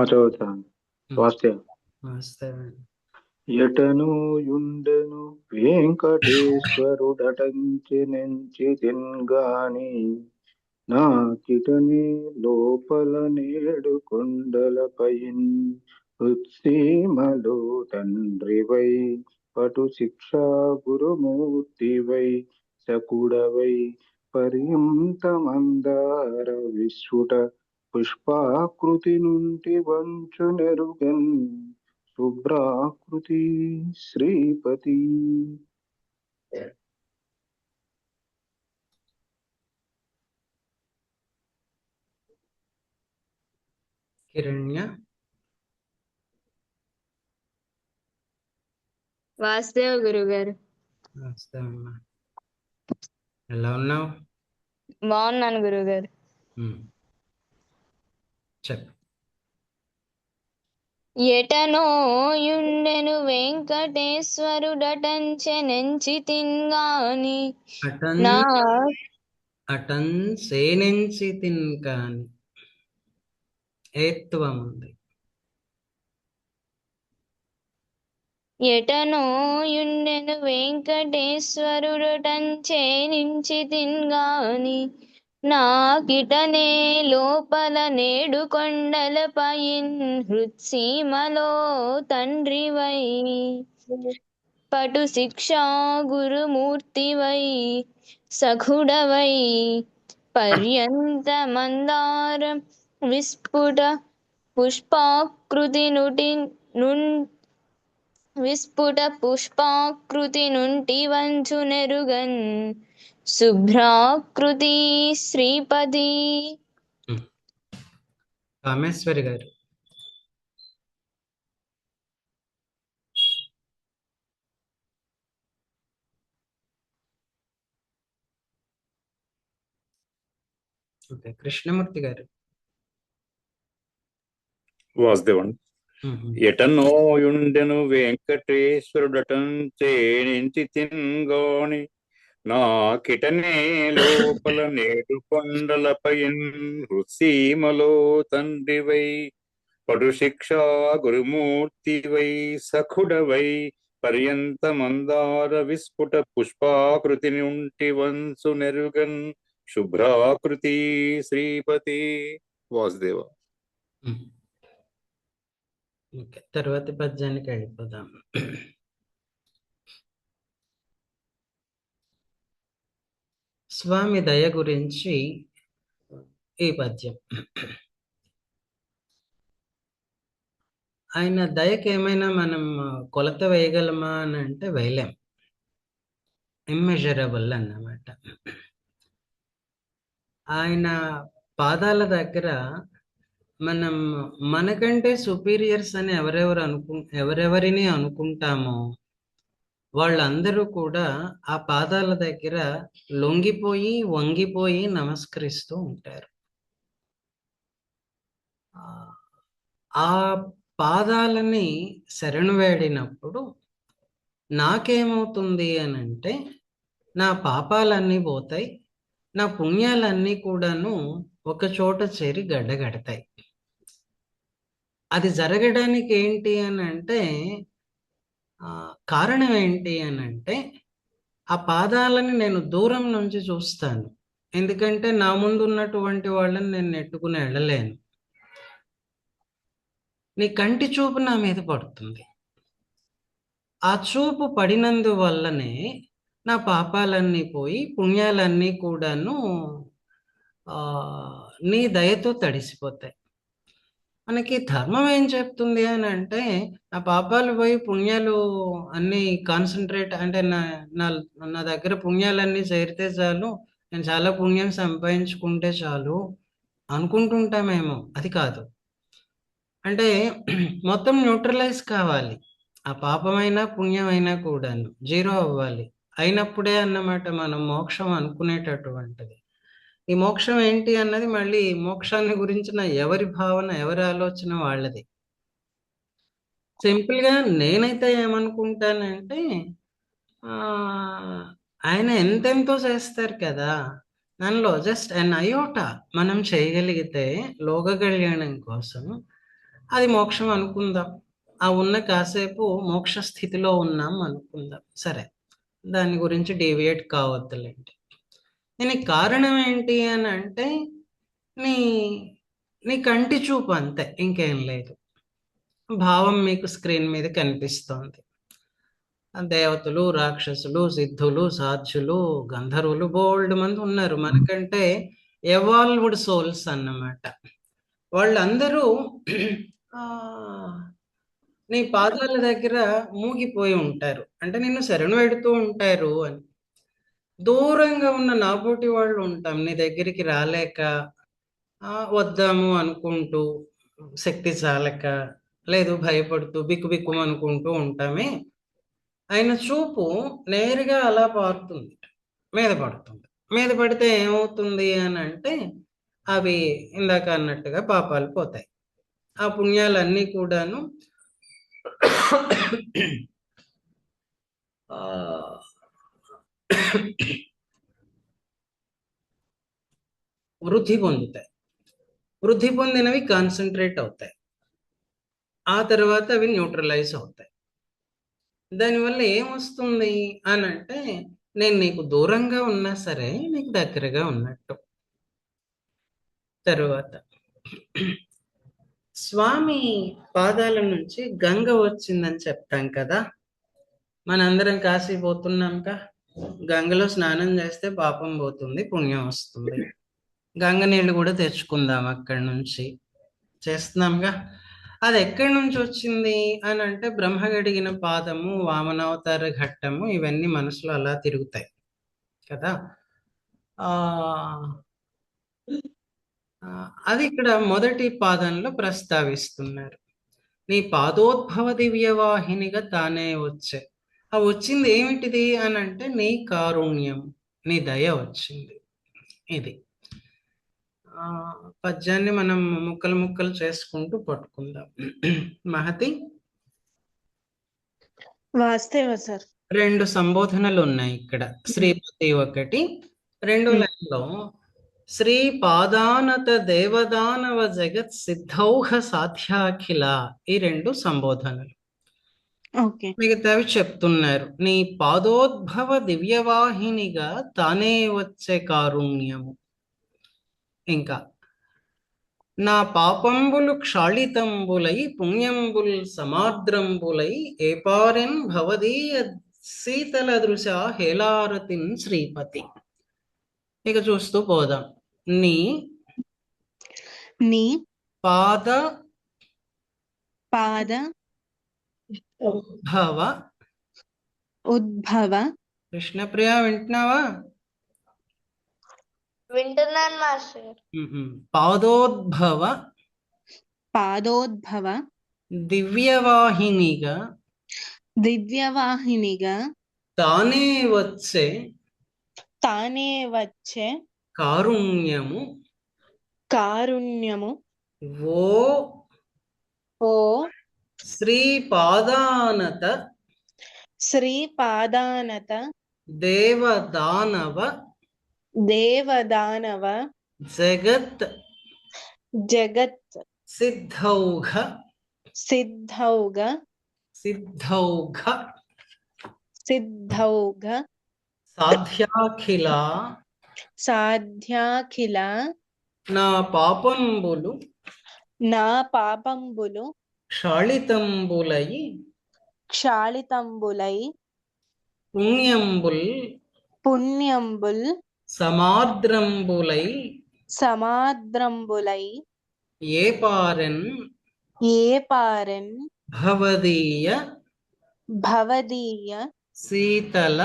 చదువుతాను. వాస్తవం. వాస్తవం. ఎటను యుండెను వెంకటేశ్వరుడటంచి నెంచి తిన్గాని నాకిటనే లోపల నేడు కొండలపైన్ హృత్సీమలో తండ్రివై పటు శిక్షా గురుమూర్తివై సకుడవై పర్యంతమందార విస్ఫుట పుష్పాకృతి నుండి వంచు నెరుగన్ శుభ్రాకృతి శ్రీపతి. కిరణ్య. వాసుదేవ గురుగారు. వాస్తవమ్మా. ఎలా ఉన్నావు? బాగున్నాను గురుగారు. చెప్పు. ఎటనోయుండెను వెంకటేశ్వరుడటంచెనెంచి తిన్గాని నా అటన్ సేనెంచి తిన్గాని ఏత్వం ఉంది. ఎటనోయుండెను వెంకటేశ్వరుడటంచెనించి తిన్గాని నాకిటనే లోపల నేడు కొండలపైన్ హృత్సీమలో తండ్రివై పటు శిక్షా గురుమూర్తివై సఖుడవై పర్యంత మందార విస్ఫుట పుష్పాకృతి నుండి వంచు నెరుగన్ శుభ్రాకృతి శ్రీపతి. కామేశ్వరి గారు. ఓకే. కృష్ణమూర్తి గారు. వాసుదేవన్. ఎటనోయుండెను వెంకటేశ్వరుడటంచేనించి తిన్గాని నాకిటనే లోపల నేడు కొండలపైన్ హృత్సీమలో తండ్రివై పటు శిక్షా గురుమూర్తివై సఖుడవై పర్యంత మందార విస్ఫుట పుష్పాకృతి నుండి వంచు నెరుగన్ శుభ్రాకృతి శ్రీపతి. వాసుదేవ. తర్వాత పద్యానికి వెళ్ళిపోదాం. స్వామి దయ గురించి ఈ పద్యం. ఆయన దయకి ఏమైనా మనం కొలత వేయగలమా అని అంటే వేయలేం. ఇమ్మెజరబుల్ అన్నమాట. ఆయన పాదాల దగ్గర మనం మనకంటే సుపీరియర్స్ అని ఎవరెవరిని అనుకుంటామో వాళ్ళందరూ కూడా ఆ పాదాల దగ్గర లొంగిపోయి వంగిపోయి నమస్కరిస్తూ ఉంటారు. ఆ పాదాలని శరణు వేడినప్పుడు నాకేమవుతుంది అని అంటే నా పాపాలన్నీ పోతాయి, నా పుణ్యాలన్నీ కూడాను ఒక చోట చేరి గడ్డగడతాయి. అది జరగడానికి ఏంటి అని అంటే కారణం ఏంటి అని అంటే ఆ పాదాలని నేను దూరం నుంచి చూస్తాను. ఎందుకంటే నా ముందు ఉన్నటువంటి వాళ్ళని నేను నెట్టుకుని వెళ్ళలేను. నీ కంటి చూపు నా మీద పడుతుంది. ఆ చూపు పడినందువల్లనే నా పాపాలన్నీ పోయి పుణ్యాలన్నీ కూడాను నీ దయతో తడిసిపోతాయి. మనకి ధర్మం ఏం చెప్తుంది అని అంటే నా పాపాలు పోయి పుణ్యాలు అన్నీ కాన్సన్ట్రేట్ అంటే నా దగ్గర పుణ్యాలన్నీ చేరితే చాలు, నేను చాలా పుణ్యం సంపాదించుకుంటే చాలు అనుకుంటుంటామేమో. అది కాదు. అంటే మొత్తం న్యూట్రలైజ్ కావాలి. ఆ పాపమైనా పుణ్యమైనా కూడాను జీరో అవ్వాలి. అయినప్పుడే అన్నమాట మనం మోక్షం అనుకునేటటువంటిది. ఈ మోక్షం ఏంటి అన్నది మళ్ళీ మోక్షాన్ని గురించిన ఎవరి భావన, ఎవరి ఆలోచన వాళ్ళది. సింపుల్గా నేనైతే ఏమనుకుంటానంటే ఆయన ఎంతెంతో చేస్తారు కదా, దానిలో జస్ట్ అన్ అయోటా మనం చేయగలిగితే లోక కళ్యాణం కోసం అది మోక్షం అనుకుందాం. ఆ ఉన్న కాసేపు మోక్ష స్థితిలో ఉన్నాం అనుకుందాం. సరే, దాని గురించి డీవియేట్ కావద్దులేండి. దీనికి కారణం ఏంటి అని అంటే నీ కంటి చూపు, అంతే, ఇంకేం లేదు. భావం మీకు స్క్రీన్ మీద కనిపిస్తోంది. దేవతలు, రాక్షసులు, సిద్ధులు, సాధ్యులు, గంధర్వులు బోల్డ్ మంది ఉన్నారు, మనకంటే ఎవాల్వ్డ్ సోల్స్ అన్నమాట. వాళ్ళందరూ నీ పాదాల దగ్గర మూగిపోయి ఉంటారు. అంటే నిన్ను శరణు పెడుతూ ఉంటారు అని. దూరంగా ఉన్న నాబోటి వాళ్ళు ఉంటాం, నీ దగ్గరికి రాలేక, వద్దాము అనుకుంటూ, శక్తి చాలక, లేదు భయపడుతూ బిక్కు అనుకుంటూ ఉంటామే. ఆయన చూపు నేరుగా అలా పారుతుంది, మీద పడుతుంది. మీద పడితే ఏమవుతుంది అని అంటే అవి ఇందాక అన్నట్టుగా పాపాలు పోతాయి. ఆ పుణ్యాలన్నీ కూడాను వృద్ధి పొందుతాయి. వృద్ధి పొందినవి కాన్సన్ట్రేట్ అవుతాయి, ఆ తర్వాత అవి న్యూట్రలైజ్ అవుతాయి. దానివల్ల ఏమొస్తుంది అని అంటే నేను నీకు దూరంగా ఉన్నా సరే నీకు దగ్గరగా ఉన్నట్టు. తరువాత స్వామి పాదాల నుంచి గంగ వచ్చిందని చెప్తాం కదా. మనందరం కాశీ పోతున్నాంక, గంగలో స్నానం చేస్తే పాపం పోతుంది, పుణ్యం వస్తుంది. గంగ నీళ్ళు కూడా తెచ్చుకుందాం అక్కడి నుంచి, చేస్తున్నాంగా. అది ఎక్కడి నుంచి వచ్చింది అని అంటే బ్రహ్మ గడిగిన పాదము, వామనావతార ఘట్టము, ఇవన్నీ మనసులో అలా తిరుగుతాయి కదా. అది ఇక్కడ మొదటి పాదంలో ప్రస్తావిస్తున్నారు. నీ పాదోద్భవ దివ్యవాహినిగా తానే వచ్చే. ఆ వచ్చింది ఏమిటిది అని అంటే నీ కారుణ్యం, నీ దయ వచ్చింది. ఇది పద్యాన్ని మనం ముక్కలు ముక్కలు చేసుకుంటూ పట్టుకుందాం. మహతి, వాస్తవ సార్. 2 సంబోధనలు ఉన్నాయి ఇక్కడ. శ్రీపతి ఒకటి, 2 లైన్లో శ్రీ పాదానత దేవదానవ జగత్ సిద్ధౌహ సాధ్యాఖిల, ఈ 2 సంబోధనలు. మిగతావి చెప్తున్నారు. నీ పాదోద్భవ దివ్యవాహినిగా తానే వచ్చే కారుణ్యము. ఇంకా నా పాపంబులు క్షాళితంబులై పుణ్యంబుల్ సమార్ద్రంబులై ఏపారెన్ భవదీయ శీతల దృశ హేలారతిన్ శ్రీపతి. ఇక చూస్తూ పోదాం. నీ పాద ఉద్భవ కృష్ణప్రియ వింటున్నావా? వింటున్నాను మాస్టర్. పాదోద్భవ దివ్యవాహినిగా తానే వచ్చే కారుణ్యము ఓ శ్రీ పాదానత శ్రీపాదానత దేవదానవ దేవదానవ జగత్ జగత్ సిద్ధౌఘ సిద్ధౌఘ సిద్ధౌఘ సిద్ధౌఘ సాధ్యాఖిల సాధ్యాఖిల నా పాపంబులు నా పాపంబులు క్షాళితంబులై క్షాళితంబులై పుణ్యంబుల్ పుణ్యంబుల్ సమార్ద్రంబులై సమాద్రంబులై ఏపారెన్ ఏపారెన్ భవదీయ భవదీయ శీతల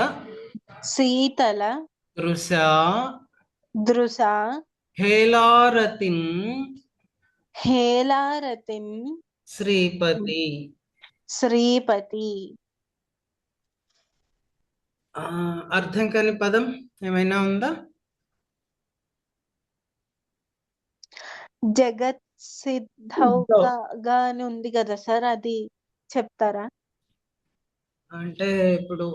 శీతల దృశా దృశా హేలారతిన్ హేలారతిం శ్రీపతి. శ్రీపతి. అర్థం కాని పదం ఏమైనా ఉందా? జగత్ సిద్ధౌగా అని ఉంది కదా సార్, అది చెప్తారా? అంటే ఇప్పుడు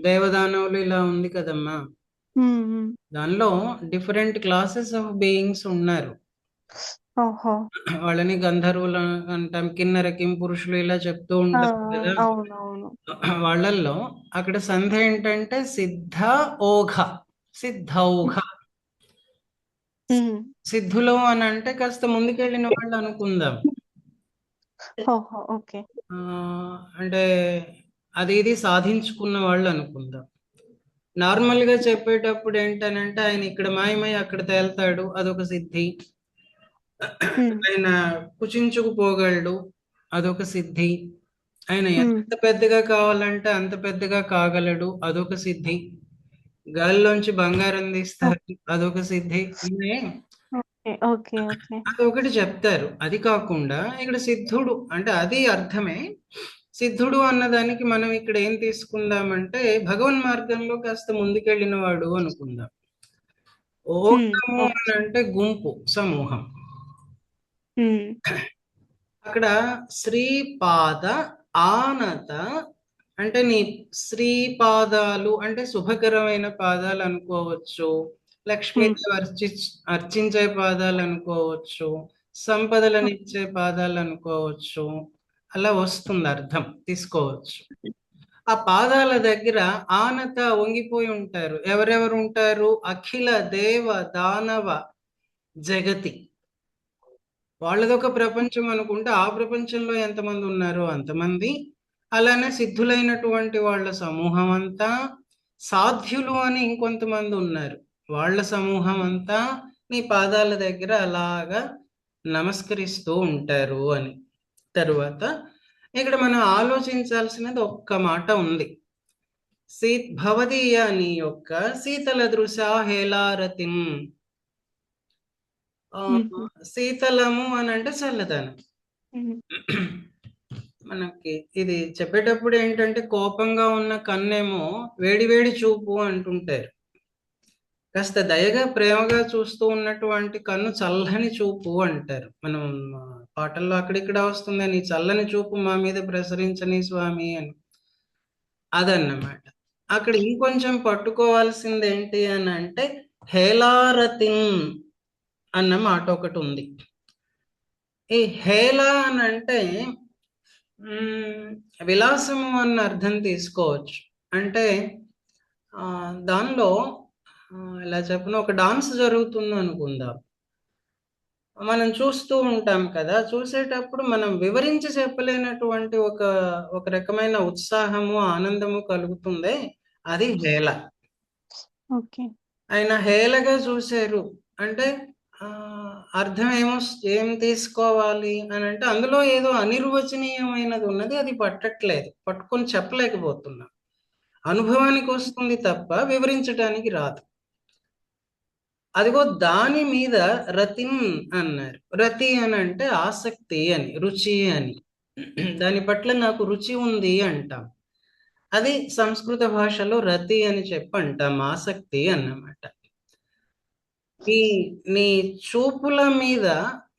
దేవదానవులు ఇలా ఉంది కదమ్మా, దానిలో డిఫరెంట్ క్లాసెస్ ఆఫ్ బీయింగ్స్ ఉన్నారు. ఓహో, వాళ్ళని గంధర్వులు అంటాం, కిన్నెర పురుషులు ఇలా చెప్తూ ఉంటారు కదా. అవునవును. వాళ్ళల్లో అక్కడ సంధి ఏంటంటే సిద్ధ ఓఘ, సిద్ధౌఘ. సిద్ధులు అని అంటే కాస్త ముందుకెళ్ళిన వాళ్ళు అనుకుందాం. ఓహో, ఓకే. అంటే అది ఇది సాధించుకున్న వాళ్ళు అనుకుందాం. నార్మల్ గా చెప్పేటప్పుడు ఏంటనంటే ఆయన ఇక్కడ మాయమై అక్కడ తేల్తాడు, అదొక సిద్ధి. ఆయన కుచించుకుపోగలడు, అదొక సిద్ధి. ఆయన ఎంత పెద్దగా కావాలంటే అంత పెద్దగా కాగలడు, అదొక సిద్ధి. గాలిలోంచి బంగారం తీస్తారు, అదొక సిద్ధి. అదొకటి చెప్తారు. అది కాకుండా ఇక్కడ సిద్ధుడు అంటే అది అర్థమే. సిద్ధుడు అన్నదానికి మనం ఇక్కడ ఏం తీసుకుందామంటే భగవన్ మార్గంలో కాస్త ముందుకెళ్ళిన వాడు అనుకుందాం. ఓకము అని అంటే గుంపు, సమూహం. అక్కడ శ్రీపాద ఆనత అంటే నీ శ్రీపాదాలు అంటే శుభకరమైన పాదాలు అనుకోవచ్చు, లక్ష్మీదేవి అర్చించే పాదాలు అనుకోవచ్చు, సంపదలను ఇచ్చే పాదాలు అనుకోవచ్చు. అలా వస్తుంది అర్థం, తీసుకోవచ్చు. ఆ పాదాల దగ్గర ఆనత వంగిపోయి ఉంటారు. ఎవరెవరు ఉంటారు? అఖిల దేవ దానవ జగతి. వాళ్ళదొక ప్రపంచం అనుకుంటే ఆ ప్రపంచంలో ఎంతమంది ఉన్నారో అంతమంది. అలానే సిద్ధులైనటువంటి వాళ్ళ సమూహం అంతా, సాధ్యులు అని ఇంకొంతమంది ఉన్నారు, వాళ్ళ సమూహం అంతా నీ పాదాల దగ్గర అలాగా నమస్కరిస్తూ ఉంటారు అని. తరువాత ఇక్కడ మనం ఆలోచించాల్సినది ఒక్క మాట ఉంది. భవదీయ నీ యొక్క శీతల దృశ హేలారతిం. శీతలము అని అంటే చల్లదనం. మనకి ఇది చెప్పేటప్పుడు ఏంటంటే కోపంగా ఉన్న కన్నేమో వేడి వేడి చూపు అంటుంటారు. కాస్త దయగా ప్రేమగా చూస్తూ ఉన్నటువంటి కన్ను చల్లని చూపు అంటారు. మనం పాటల్లో అక్కడిక్కడ వస్తుంది, నీ చల్లని చూపు మా మీద ప్రసరించని స్వామి అని. అదన్నమాట. అక్కడ ఇంకొంచెం పట్టుకోవాల్సింది ఏంటి అని అంటే హేలారతిన్ అన్న మాట ఒకటి ఉంది. ఈ హేళ అని అంటే విలాసము అన్న అర్థం తీసుకోవచ్చు. అంటే దానిలో ఇలా చెప్పిన ఒక డాన్స్ జరుగుతుంది అనుకుందాం. మనం చూస్తూ ఉంటాం కదా, చూసేటప్పుడు మనం వివరించి చెప్పలేనటువంటి ఒక రకమైన ఉత్సాహము ఆనందము కలుగుతుంది. అది హేళ. ఆయన హేళగా చూశారు అంటే అర్థం ఏం తీసుకోవాలి అని అంటే అందులో ఏదో అనిర్వచనీయమైనది ఉన్నది, అది పట్టట్లేదు, పట్టుకొని చెప్పలేకపోతున్నాం. అనుభవానికి వస్తుంది తప్ప వివరించడానికి రాదు. అదిగో దాని మీద రతిన్ అన్నారు. రతి అని అంటే ఆసక్తి అని, రుచి అని. దాని పట్ల నాకు రుచి ఉంది అంటాం. అది సంస్కృత భాషలో రతి అని చెప్పి అంటాం, ఆసక్తి అన్నమాట. నీ చూపుల మీద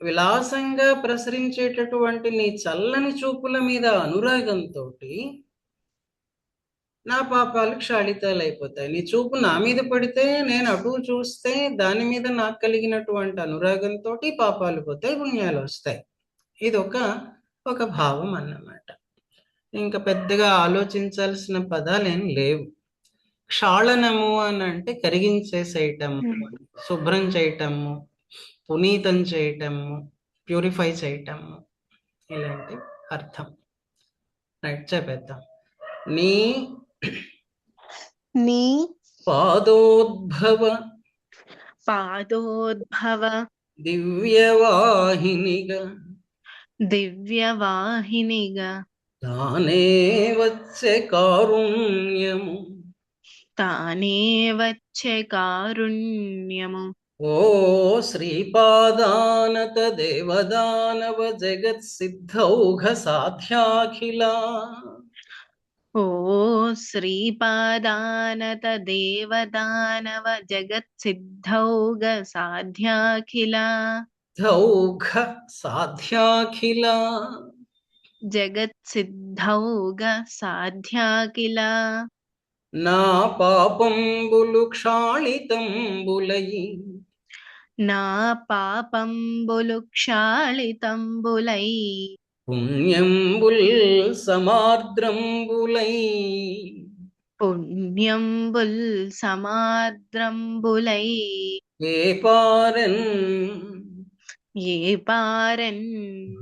విలాసంగా ప్రసరించేటటువంటి నీ చల్లని చూపుల మీద అనురాగంతో నా పాపాలు క్షాళితాలు అయిపోతాయి. నీ చూపు నా మీద పడితే, నేను అటు చూస్తే దాని మీద నాకు కలిగినటువంటి అనురాగంతో పాపాలు పోతాయి, పుణ్యాలు వస్తాయి. ఇది ఒక భావం అన్నమాట. ఇంకా పెద్దగా ఆలోచించాల్సిన పదాలేం లేవు. క్షాళనము అని అంటే కరిగించేసేయటము, శుభ్రం చేయటము, పునీతం చేయటము, ప్యూరిఫై చేయటము, ఇలాంటి అర్థం. రైట్, చెప్పేద్దాం. నీ నీ పాదోద్భవ పాదోద్భవ దివ్యవాహినిగా దివ్యవాహినిగా తానే వచ్చే కారుణ్యము, తానే వచ్చే కారుణ్యము. ఓ శ్రీపాదానత దేవదానవ జగత్ సిద్ధౌఘ సాధ్యాఖిల. ఓ శ్రీపాదానత దేవదానవ జగత్ సిద్ధౌగ సాధ్యాఖిల. ధౌఘ సాధ్యాఖిల. జగత్ సిద్ధౌగ సాధ్యాఖిల. నా పాపంబులు క్షాళితంబులయి, నా పాపంబులు క్షాళితంబులై, పుణ్యంబుల్ సమార్ద్రంబులై, పుణ్యంబుల్ సమార్ద్రంబులై, ఏ పారన్ ఏ పారన్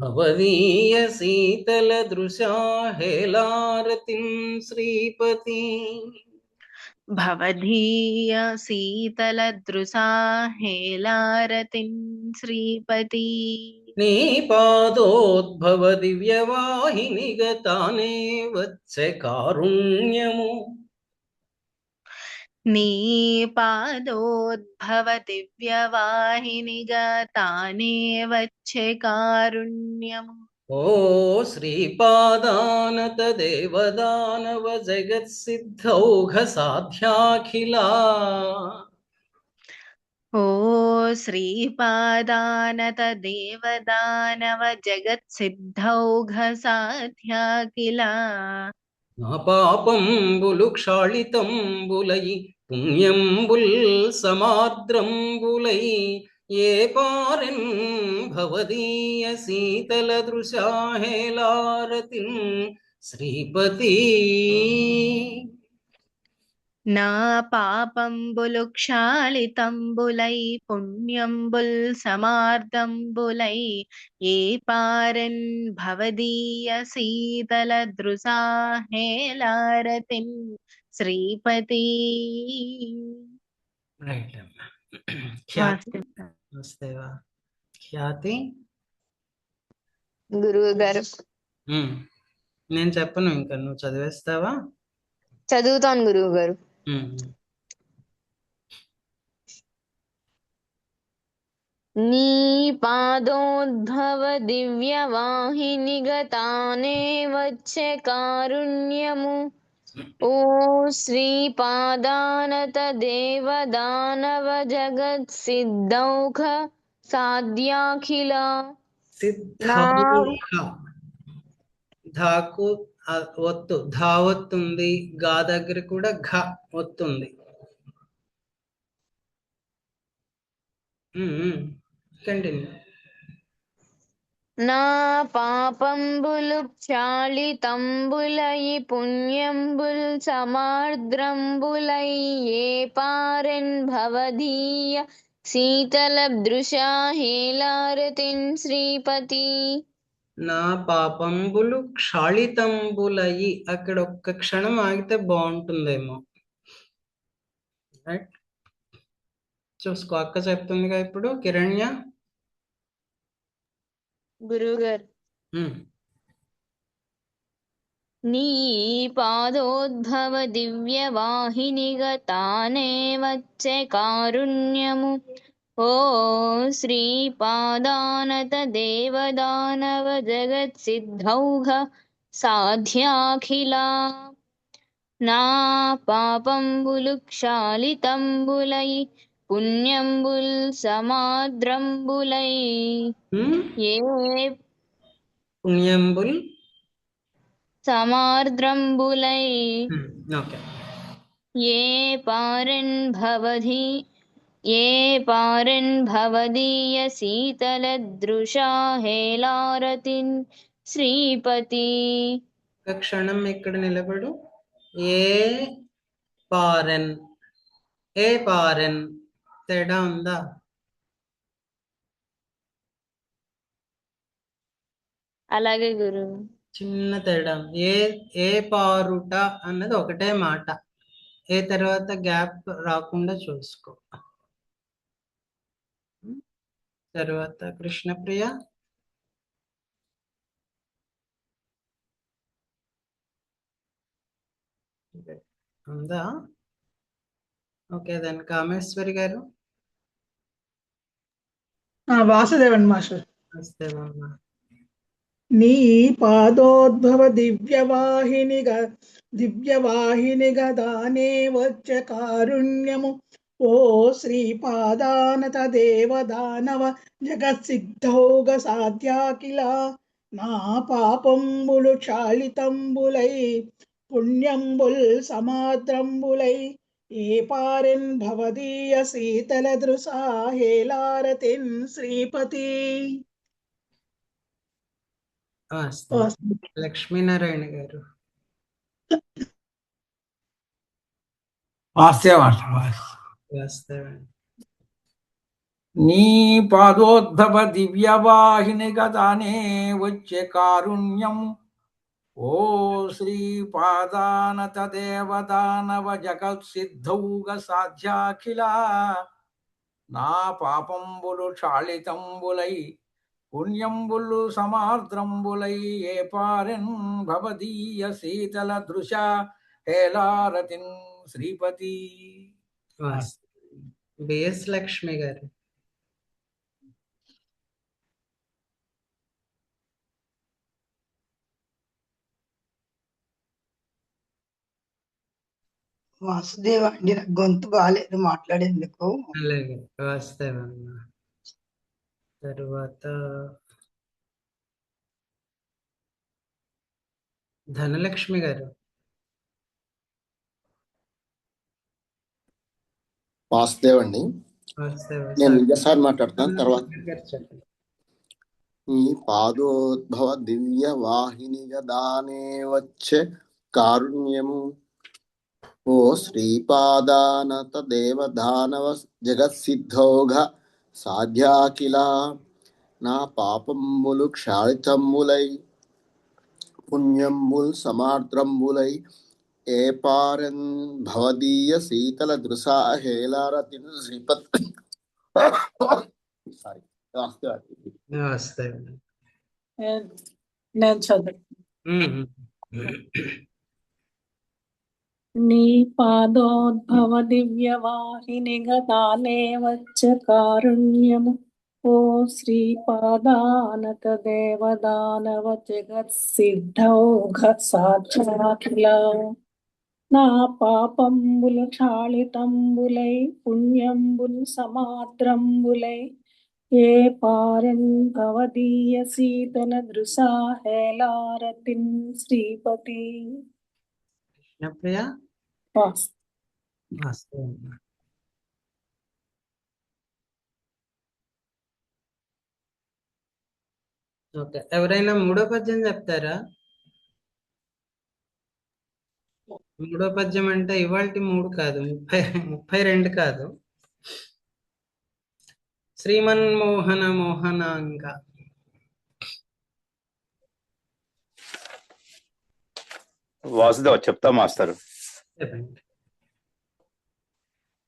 భవదీయ శీతల దృశా హేలారతిం శ్రీపతి. భవధీయ శీతల దృశా హేలారతిం శ్రీపతి. నీ పాదోద్భవ దివ్యవాహినిగా తానే వచ్చే కారుణ్యము, నీ పాదోద్భవ దివ్యవాహినిగా తానే వచ్చే కారుణ్యము. ఓ శ్రీపాదానత దేవదానవ జగత్ సిద్ధౌఘ సాధ్యాఖిల. ఓ శ్రీపాదానత దేవదానవ జగత్ సిద్ధౌఘ సాధ్యాఖిల. నా పాపంబులు క్షాళితంబులై, పుణ్యంబుల్ సమార్ద్రంబులై, ఏ పారెన్ భవదీయ శీతల దృశా హేలారతిం శ్రీపతి. నా పాపంబులు క్షాళితంబులై, పుణ్యంబుల్ సమార్దంబులై, ఏ పారన్ భవదీయ శీతల దృశా హేలారతిం శ్రీపతి. రైట్. ఖ్యాతి వస్తేవా? ఖ్యాతి గురువు గారు నేను చెప్పను, ఇంకా నువ్వు చదివేస్తావా? చదువుతాను గురువు గారు. నీ పాదోద్భవ దివ్య వాహినిగా తానే వచ్చే కారుణ్యము, ఓ శ్రీపాదానత దేవదానవ జగత్ సిద్ధౌఘ సాధ్యాఖిల. సిద్ధౌఘ. ధాకు ఒత్తు, ధా ఒత్తుంది, గా దగ్గర కూడా ఘ ఒత్తుంది. కంటిన్యూ. నా పాపంబులు క్షాళితంబులై, పుణ్యంబుల్ సమార్ద్రంబులై, ఏ పారెన్ భవదీయ శీతల దృశా హేలారతిన్ శ్రీపతి. నా పాపంబులు క్షాళితంబులయి. అక్కడ ఒక్క క్షణం ఆగితే బాగుంటుందేమో. రైట్, చూసుకో, అక్క చెప్తుందిగా ఇప్పుడు. కిరణ్య. గురువు గారు, నీ పాదోద్భవ దివ్య వాహినిగా తానే వచ్చే కారుణ్యము, ఓ శ్రీపాదానత దేవదానవ జగత్ సిద్ధౌఘ సాధ్యాఖిల. నా పాపంబులు క్షాళితంబులై, పుణ్యంబుల్ సమాద్రంబులై, ఏ పుణ్యంబుల్ समार्द्रम्बुलै ఓకే. ये पारन् भवदीय शीतलदृशा हेलारतिन् श्रीपति ఒక క్షణం ఇక్కడ నిలబడు. ఏ పారెన్, ఏ పారెన్ తేడా ఉందా? అలాగే గురు. చిన్న తేడా. ఏ ఏ పారుట అన్నది ఒకటే మాట. ఏ తర్వాత గ్యాప్ రాకుండా చూసుకో. తర్వాత కృష్ణప్రియ. ఉందా? ఓకే, దాని కామేశ్వరి గారు. వాసుదేవన్ మాస్టర్. వాసుదేవమ్మ. నీ పాదోద్భవ దివ్యవాహిని గదానే వచ్చ కారుణ్యము ఓ శ్రీపాదానత దేవదానవ జగత్సిద్ధౌగ సాధ్యాకిల నా పాపంబులు క్షాళితంబులై పుణ్యంబుల్ సమాద్రంబులై ఏ పారెన్ భవదీయ శీతల దృశా హేలారతిన్ శ్రీపతి. లక్ష్మీనారాయణ గారు. నీ పాదోద్భవ దివ్యవాహిని గదానే వచ్చే కారుణ్యం ఓ శ్రీపాదానత దేవదానవ జగత్ సిద్ధౌగ సాధ్యాఖిల నా పాపంబులు క్షాళితంబులై పుణ్యంబులు సమార్ద్రంబులై ఏ పారెన్ భవదీయ శీతల దృశ హేలారతిన్ శ్రీపతి. బిఎస్ లక్ష్మి గారు. వాసుదేవ అండి, నాకు గొంతు బాగాలేదు మాట్లాడేందుకు. అలాగే వాసుదేవమ్మ. తరువాత ధనలక్ష్మి గారు. వాసుదేవ్ అండి, నేను విజయసారి మాట్లాడతాను. తర్వాత ఈ పాదోద్భవ దివ్య వాహిని గదానే వచ్చే కారుణ్యము ఓ శ్రీపాదానత దేవదానవ జగత్సిద్ధౌఘ సాధ్యాకిల నా పాపంబులు క్షాళితంబులై పుణ్యంబుల్ సమార్ద్రంబులై ఏ పారన్ భవదీయ శీతల దృశా హేలారతిన్ శ్రీపతి. నేను చదువు. నీ పాదోద్భవ దివ్యవాహిని గదానే వచ్చ కారుణ్యము ఓ శ్రీపాదానత దేవదానవ జగత్ సిద్ధౌఘ సాధ్యాఖిల నా పాపంబుల క్షాళితంబులై పుణ్యంబుల్ సమాద్రంబులై ఏ పారన్ భవదీయ శీతల దృశా హేలారతిన్ శ్రీపతి. కృష్ణప్రియ. ఓకే, ఎవరైనా మూడో పద్యం చెప్తారా? మూడో పద్యం అంటే ఇవాల్టి 3 కాదు, 32 కాదు. శ్రీమన్మోహన మోహనాంగ. వాసుదేవ్ చెప్తా మాస్టర్.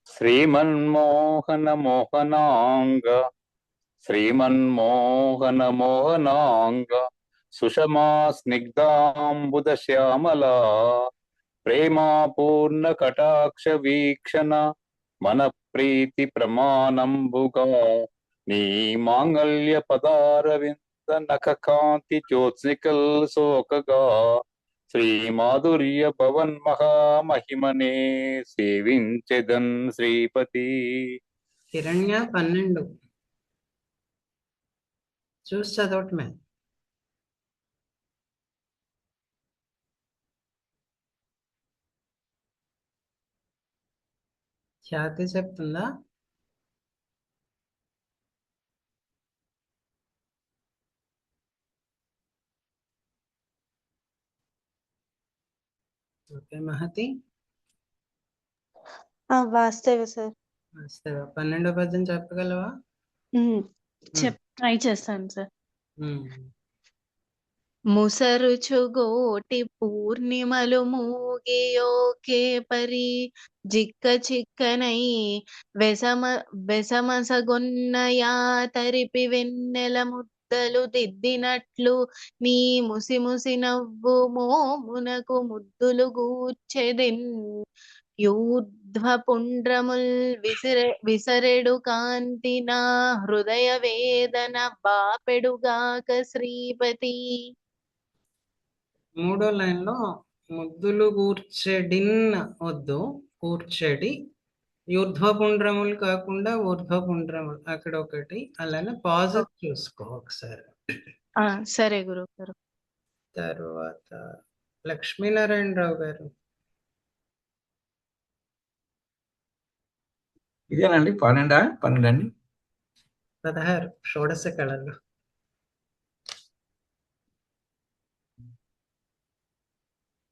శ్రీమన్మోహన మోహనాంగ శ్రీమన్మోహన మోహనాంగ సుషమా స్నిగ్ధాంబుద శ్యామలా ప్రేమాపూర్ణ కటాక్ష వీక్షణ మన ప్రీతి ప్రమాణంబుగా నీ మాంగళ్య పదారవింద నఖ కాంతి జ్యోత్స్నికల్ సోకగా శ్రీ మాధుర్య పవన్ మహామహిమనే సేవించెదన్ శ్రీపతి. హిరణ్య 12 చూసి చదవటమే. ఖ్యాతి చెప్తుందా? ఓకే మహతి. వాస్తవ సార్. వాస్తవ 12వ పద్యం చెప్పగలవా? ట్రై చేస్తాను సార్. ఉమ్. ముసరుచుగోటి పూర్ణిమలు మూగియోకే పరి జిక్క చిక్కనై వెసమసగొన్నయా తరిపి వెన్నెల ముద్దలు దిద్దినట్లు నీ ముసి ముసి నవ్వు మోమునకు ముద్దులు గూర్చెదిన్ యూర్ధ్వపుండ్రముల్ విసరెడు కాంతి నా హృదయ వేదన బాపెడుగాక శ్రీపతి. 3వ లైన్లో ముద్దులు కూర్చెడిన్ వద్దు, కూర్చెడి, యూర్ధ్వపుండ్రములు కాకుండా ఊర్ధ్వపుండ్రములు అక్కడ ఒకటి, అలానే పాజ్ చూసుకో ఒకసారి. సరే గురువు గారు. తర్వాత లక్ష్మీనారాయణరావు గారు. ఇదేనండి 12 అండి. 16 షోడశ కళలు.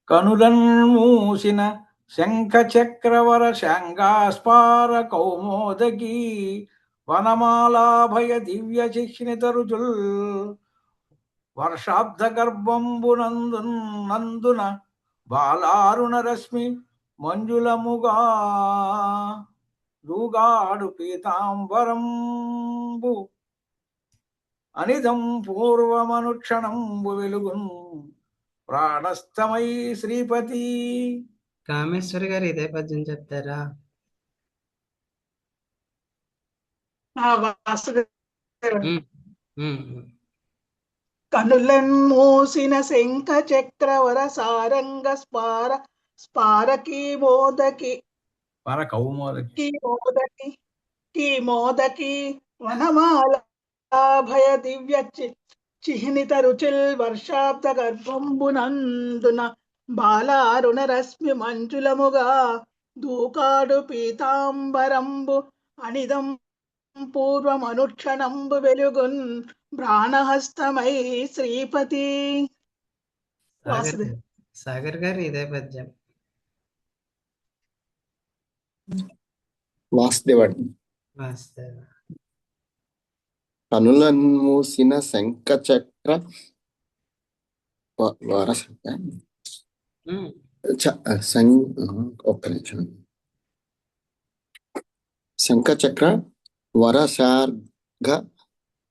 కనులన్ మూసిన శంఖ చక్రవర శాంగాస్పార కౌమోదకి వనమాలాభయ దివ్య చిహ్నిత రుచుల్ వర్షాబ్ద గర్భంబునందున బాలారుణ రశ్మి మంజులముగా దూగాడు పీతాంబరంబు అనిదం పూర్వమనుక్షణంబు వెలుగున్ ప్రాణస్థమై శ్రీపతి. కామేశ్వరి గారు ఇదే పద్యం చెప్తారా? కనులన్ మూసిన శంఖ చక్రవర సారంగ స్పారకి మోదకి మోదకి వనమాల భయ దివ్య చిహ్నిత రుచిల్ వర్షాబ్ద గర్భంబునందున బాలారుణ రశ్మి మంజులముగా దూకాడు పీతాంబరంబు అనిదం పూర్వమనుక్షణంబు వెలుగున్ ప్రాణహస్తమై శ్రీపతి. సాగర్ గారు ఇదే పద్యం. వాస్తవ కనులను మూసిన శంఖ చక్ర ఒక్క నిమిషం. శంఖ చక్ర వరసార్గ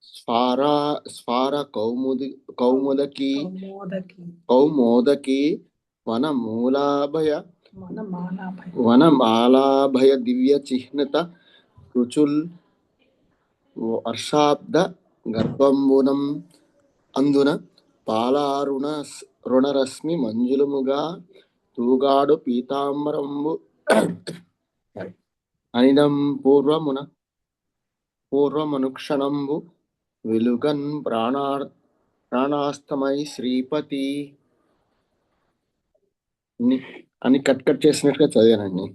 స్ఫార కౌమోదకి వనమాలాభయ దివ్య చిహ్నిత రుచుల్ వర్షాబ్ద గర్భంబునం అందున పాలారుణరశ్మి మంజులముగా తూగాడు పీతాంబరంబు అనిదం పూర్వమనుక్షణంబు వెలుగన్ ప్రాణాస్తమై శ్రీపతి అని కట్ చేసినట్టుగా చదివానండి.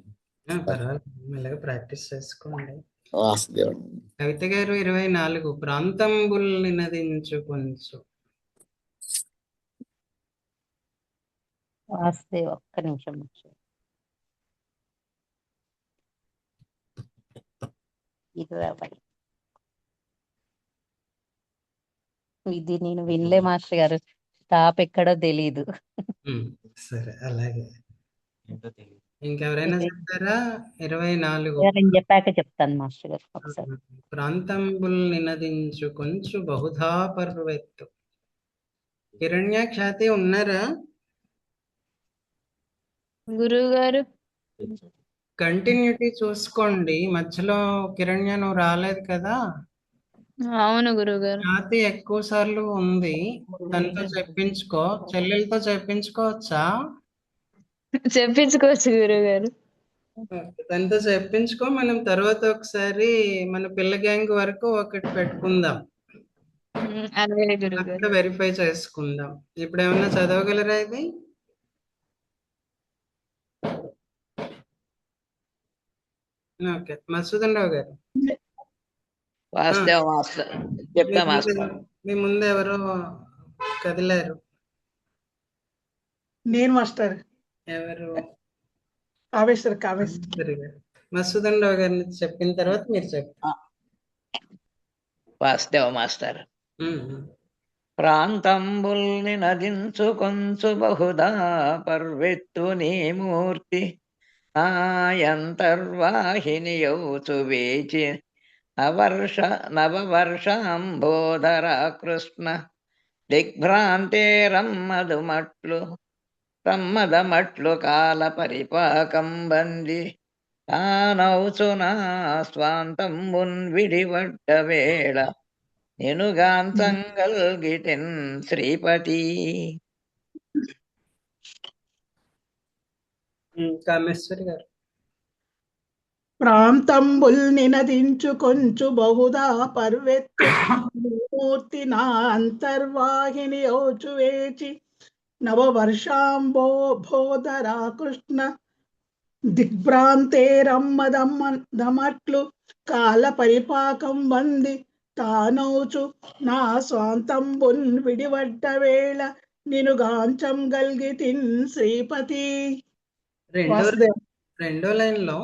మెల్లగా ప్రాక్టీస్ చేసుకోండి. వాసుదేవుడు. కవిత గారు 24 ప్రాంతంబుల్ నినదించు కొంచెం. వాసుదేవ్ ఒక్క నిమిషం. ఇది నేను వినలే మాస్టర్ గారు, టాప్ ఎక్కడో తెలీదు. సరే అలాగే. ఇంకెవరైనా చెప్తారా? 24 నేను చెప్పాక చెప్తాను మాస్టర్ గారు. ఒకసారి ప్రాంతంబుల్ నినదించు కొంచెం బహుధా పర్వెత్తు. హిరణ్య ఖ్యాతి ఉన్నారా? గురువు గారు కంటిన్యూటీ చూసుకోండి. మధ్యలో కిరణ్య నువ్వు రాలేదు కదా. అవును గురువు గారు. ఖ్యాతి ఎక్కువ సార్లు ఉంది, తనతో చెప్పించుకో. చెల్లెలతో చెప్పించుకోవచ్చా? చెప్పించుకోవచ్చు గురువు గారు. తనతో చెప్పించుకో. మనం తర్వాత ఒకసారి మన పిల్ల గ్యాంగ్ వరకు ఒకటి పెట్టుకుందాం, అక్కడ వెరిఫై చేసుకుందాం. ఇప్పుడు ఏమన్నా చదవగలరా ఇది? ఓకే, మసూదన్ రావు గారు. వాసుదేవ మాస్టర్ చెప్తా మాస్టర్. మీ ముందు ఎవరో కదిలారు. నేను మాస్టర్. ఎవరు? కామేశ్వర్ గారు. మసూదన్ రావు గారిని చెప్పిన తర్వాత మీరు చెప్పండి. వాసుదేవ మాస్టర్. ప్రాంతంబుల్ని నదించు కొంచు బహుదా పర్వెత్తు నీ మూర్తి నాయంతర్వాహిని యౌచు వేచి నవవర్షాంబోధర కృష్ణ దిగ్భ్రాంతే రమ్మదమట్లు కాల పరిపాకం బంది తానౌచు నా స్వాంతంబున్ విడివడ్డ వేళ నెనుగాంచంగల్గిటెన్ శ్రీపతి. కామేశ్వరి గారు. ప్రాంతంబుల్ నినదించు కొంచు బహుదా పర్వెత్తు మూర్తి నా అంతర్వాహిని యోచు వేచి నవవర్షాంబోధరా కృష్ణ దిగ్భ్రాంతే రమ్మదమట్లు కాల పరిపాకం బంది తానౌచు నా స్వాంతంబున్ విడివడ్డ వేళ నిను గాంచం గల్గితిన్ శ్రీపతి. రెండో లైన్ లో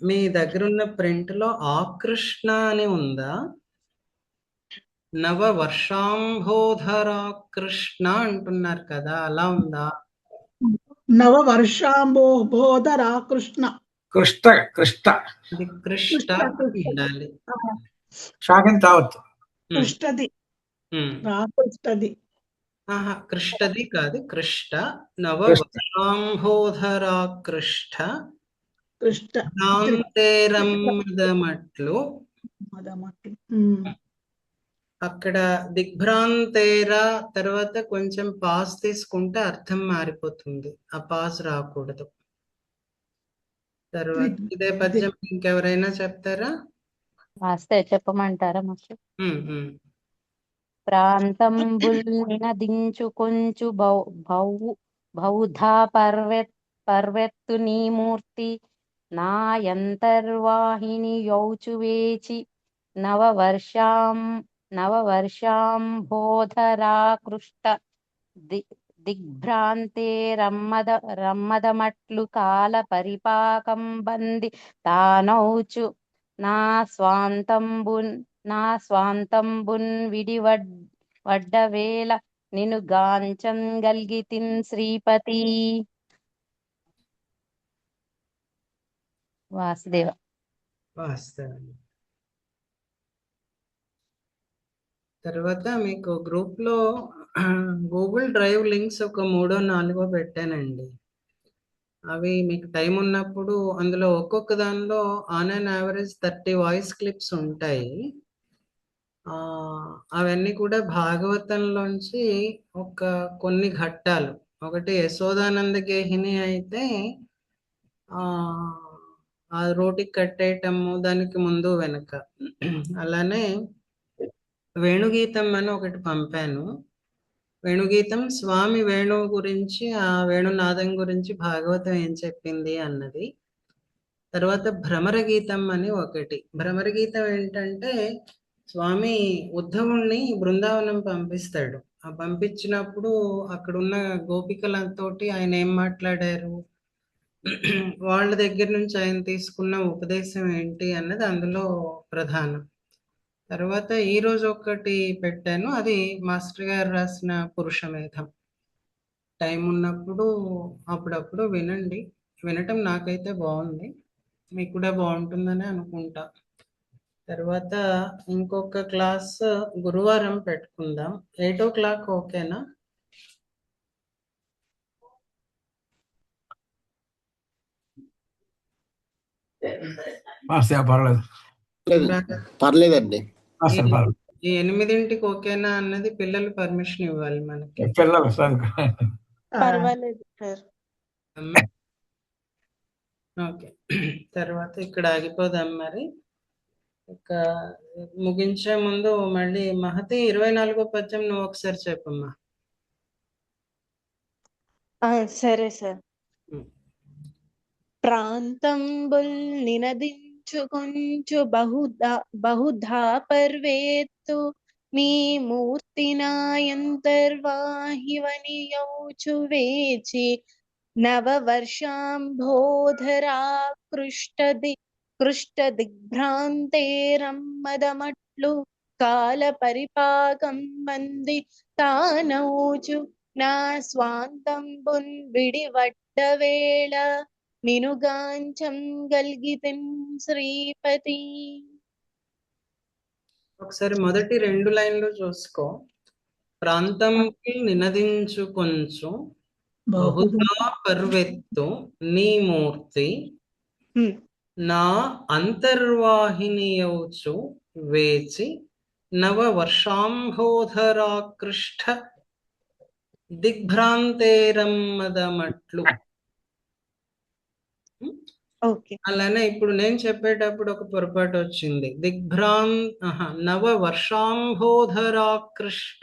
మీ దగ్గర ఉన్న ప్రింట్ లో ఆకృష్ణ అని ఉందా? నవ వర్షాంబోధరాకృష్ణ అంటున్నారు కదా, అలా ఉందా? నవ వర్షాంబోధరాకృష్ణ కృష్ణ కృష్ణ అది కృష్ణ ఉండాలి. షాకిన్ తావత్ కృష్ణది రాకృష్ణది. కృష్ణది కాదు, కృష్ణ. నవ వర్షాంబోధరాకృష్ణ భ్రాంతేరమ్మదమట్లు. అక్కడ దిగ్భ్రాంతేరా తర్వాత కొంచెం పాజ్ తీసుకుంటే అర్థం మారిపోతుంది, ఆ పాజ్ రాకూడదు. తర్వాత ఇదే పద్యం ఇంకెవరైనా చెప్తారా? చెప్పమంటారా మాస్టర్? ప్రాంతంబుల్ నినదించు కొంచు బహుధా పర్వెత్తు నీ మూర్తి నాయంతర్వాహిని యౌచు వేచి నవవర్షాంబోధరా కృష్ణ దిగ్భ్రాంతే రమ్మదమట్లు కాల పరిపాకం బంది తానౌచు నా స్వాంతంబున్ విడివడ్డ వేళ నిను గాంచం గల్గితిన్ శ్రీపతి. వాసుదేవ. తర్వాత మీకు గ్రూప్ లో గూగుల్ డ్రైవ్ లింక్స్ ఒక 3-4 పెట్టానండి. అవి మీకు టైం ఉన్నప్పుడు అందులో ఒక్కొక్క దానిలో on an average 30 voice clips ఉంటాయి. అవన్నీ కూడా భాగవతంలోంచి కొన్ని ఘట్టాలు. ఒకటి యశోదానంద గేహిని అయితే ఆ రోటికి కట్టేయటము, దానికి ముందు వెనక. అలానే వేణుగీతం అని ఒకటి పంపాను. వేణుగీతం స్వామి వేణు గురించి, ఆ వేణునాదం గురించి భాగవతం ఏం చెప్పింది అన్నది. తర్వాత భ్రమర గీతం అని ఒకటి. భ్రమర గీతం ఏంటంటే స్వామి ఉద్ధవుణ్ణి బృందావనం పంపిస్తాడు. ఆ పంపించినప్పుడు అక్కడున్న గోపికలతోటి ఆయన ఏం మాట్లాడారు, వాళ్ళ దగ్గర నుంచి ఆయన తీసుకున్న ఉపదేశం ఏంటి అన్నది అందులో ప్రధానం. తర్వాత ఈ రోజు ఒకటి పెట్టాను, అది మాస్టర్ గారు రాసిన పురుషమేధం. టైం ఉన్నప్పుడు అప్పుడప్పుడు వినండి. వినటం నాకైతే బాగుంది, మీకు కూడా బాగుంటుందని అనుకుంటా. తర్వాత ఇంకొక క్లాస్ గురువారం పెట్టుకుందాం. 8 o'clock ఓకేనా? పర్లేదండి. ఈ 8ంటికి ఓకేనా అన్నది పిల్లలు పర్మిషన్ ఇవ్వాలి మనకి. పర్వాలేదు సార్. ఓకే, తర్వాత ఇక్కడ ఆగిపోదాం మరి. ఇక ముగించే ముందు మళ్ళీ మహతి 24వ పద్యం నువ్వు ఒకసారి చెప్పమ్మా. సరే సార్. ప్రాంతంబుల్ నినదించుకొంచు బహుధా పర్వేత్తు మీ మూర్తినాయంతర్వాహివని యౌచు వేచి నవవర్షాంబోధరా కృష్ట దిగ్భ్రాంతేరమ్మదమట్లు కాల పరిపాకం మంది తానౌచు నా స్వాంతంబున్ విడివడ్డవేళ నినుగాంచం గల్గితిన్ శ్రీపతి. ఒకసారి మొదటి 2 లైన్లు చూసుకో. ప్రాంతంకి నినదించు కొంచు బహుధా పర్వెత్తు నీ మూర్తి నా అంతర్వాహినియౌచు వేచి నవ వర్షాంబోధరాకృష్ట దిగ్భ్రాంతేరమ్మదమట్లు. ఓకే, అలానే ఇప్పుడు నేను చెప్పేటప్పుడు ఒక పొరపాటు వచ్చింది. నవ వర్షాంబోధరాకృష్ట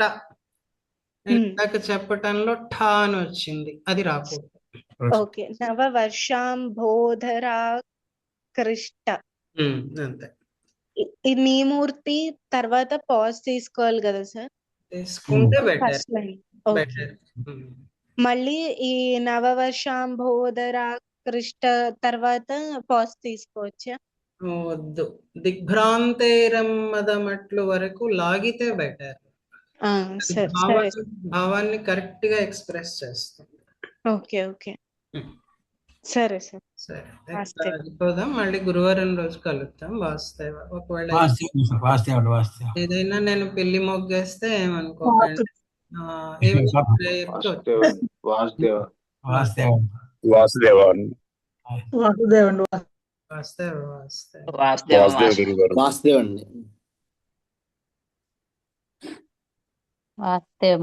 ఇందాక చెప్పటంలో ఠా అని వచ్చింది, అది రాకూడదు. ఓకే. నవ వర్షాంబోధరా కృష్ట అంతే. ఈ నీ మూర్తి తర్వాత పాజ్ తీసుకోవాలి కదా సార్? తీసుకుంటే better. First line. Okay. Better. మళ్ళీ ఈ నవవర్షాంబోధరా కృష్ట తర్వాత పాజ్ తీసుకోవచ్చా? వద్దు, దిగ్భ్రాంతేరమ్మదమట్లు వరకు లాగితే బెటర్. సరే సరే. భావాన్ని కరెక్ట్ గా ఎక్స్ప్రెస్ చేస్తుంది. ఓకే ఓకే సరే సార్. సరే, వాస్తవ. వెళ్ళిపోదాం. మళ్ళీ గురువారం రోజు కలుద్దాం. వాస్తవ. ఒకవేళ ఏదైనా నేను పిల్లి మొగ్గేస్తే ఏమనుకోకండి. వాసుదేవన్ వాసుదేవ వాసుదేవండి. వాస్తవ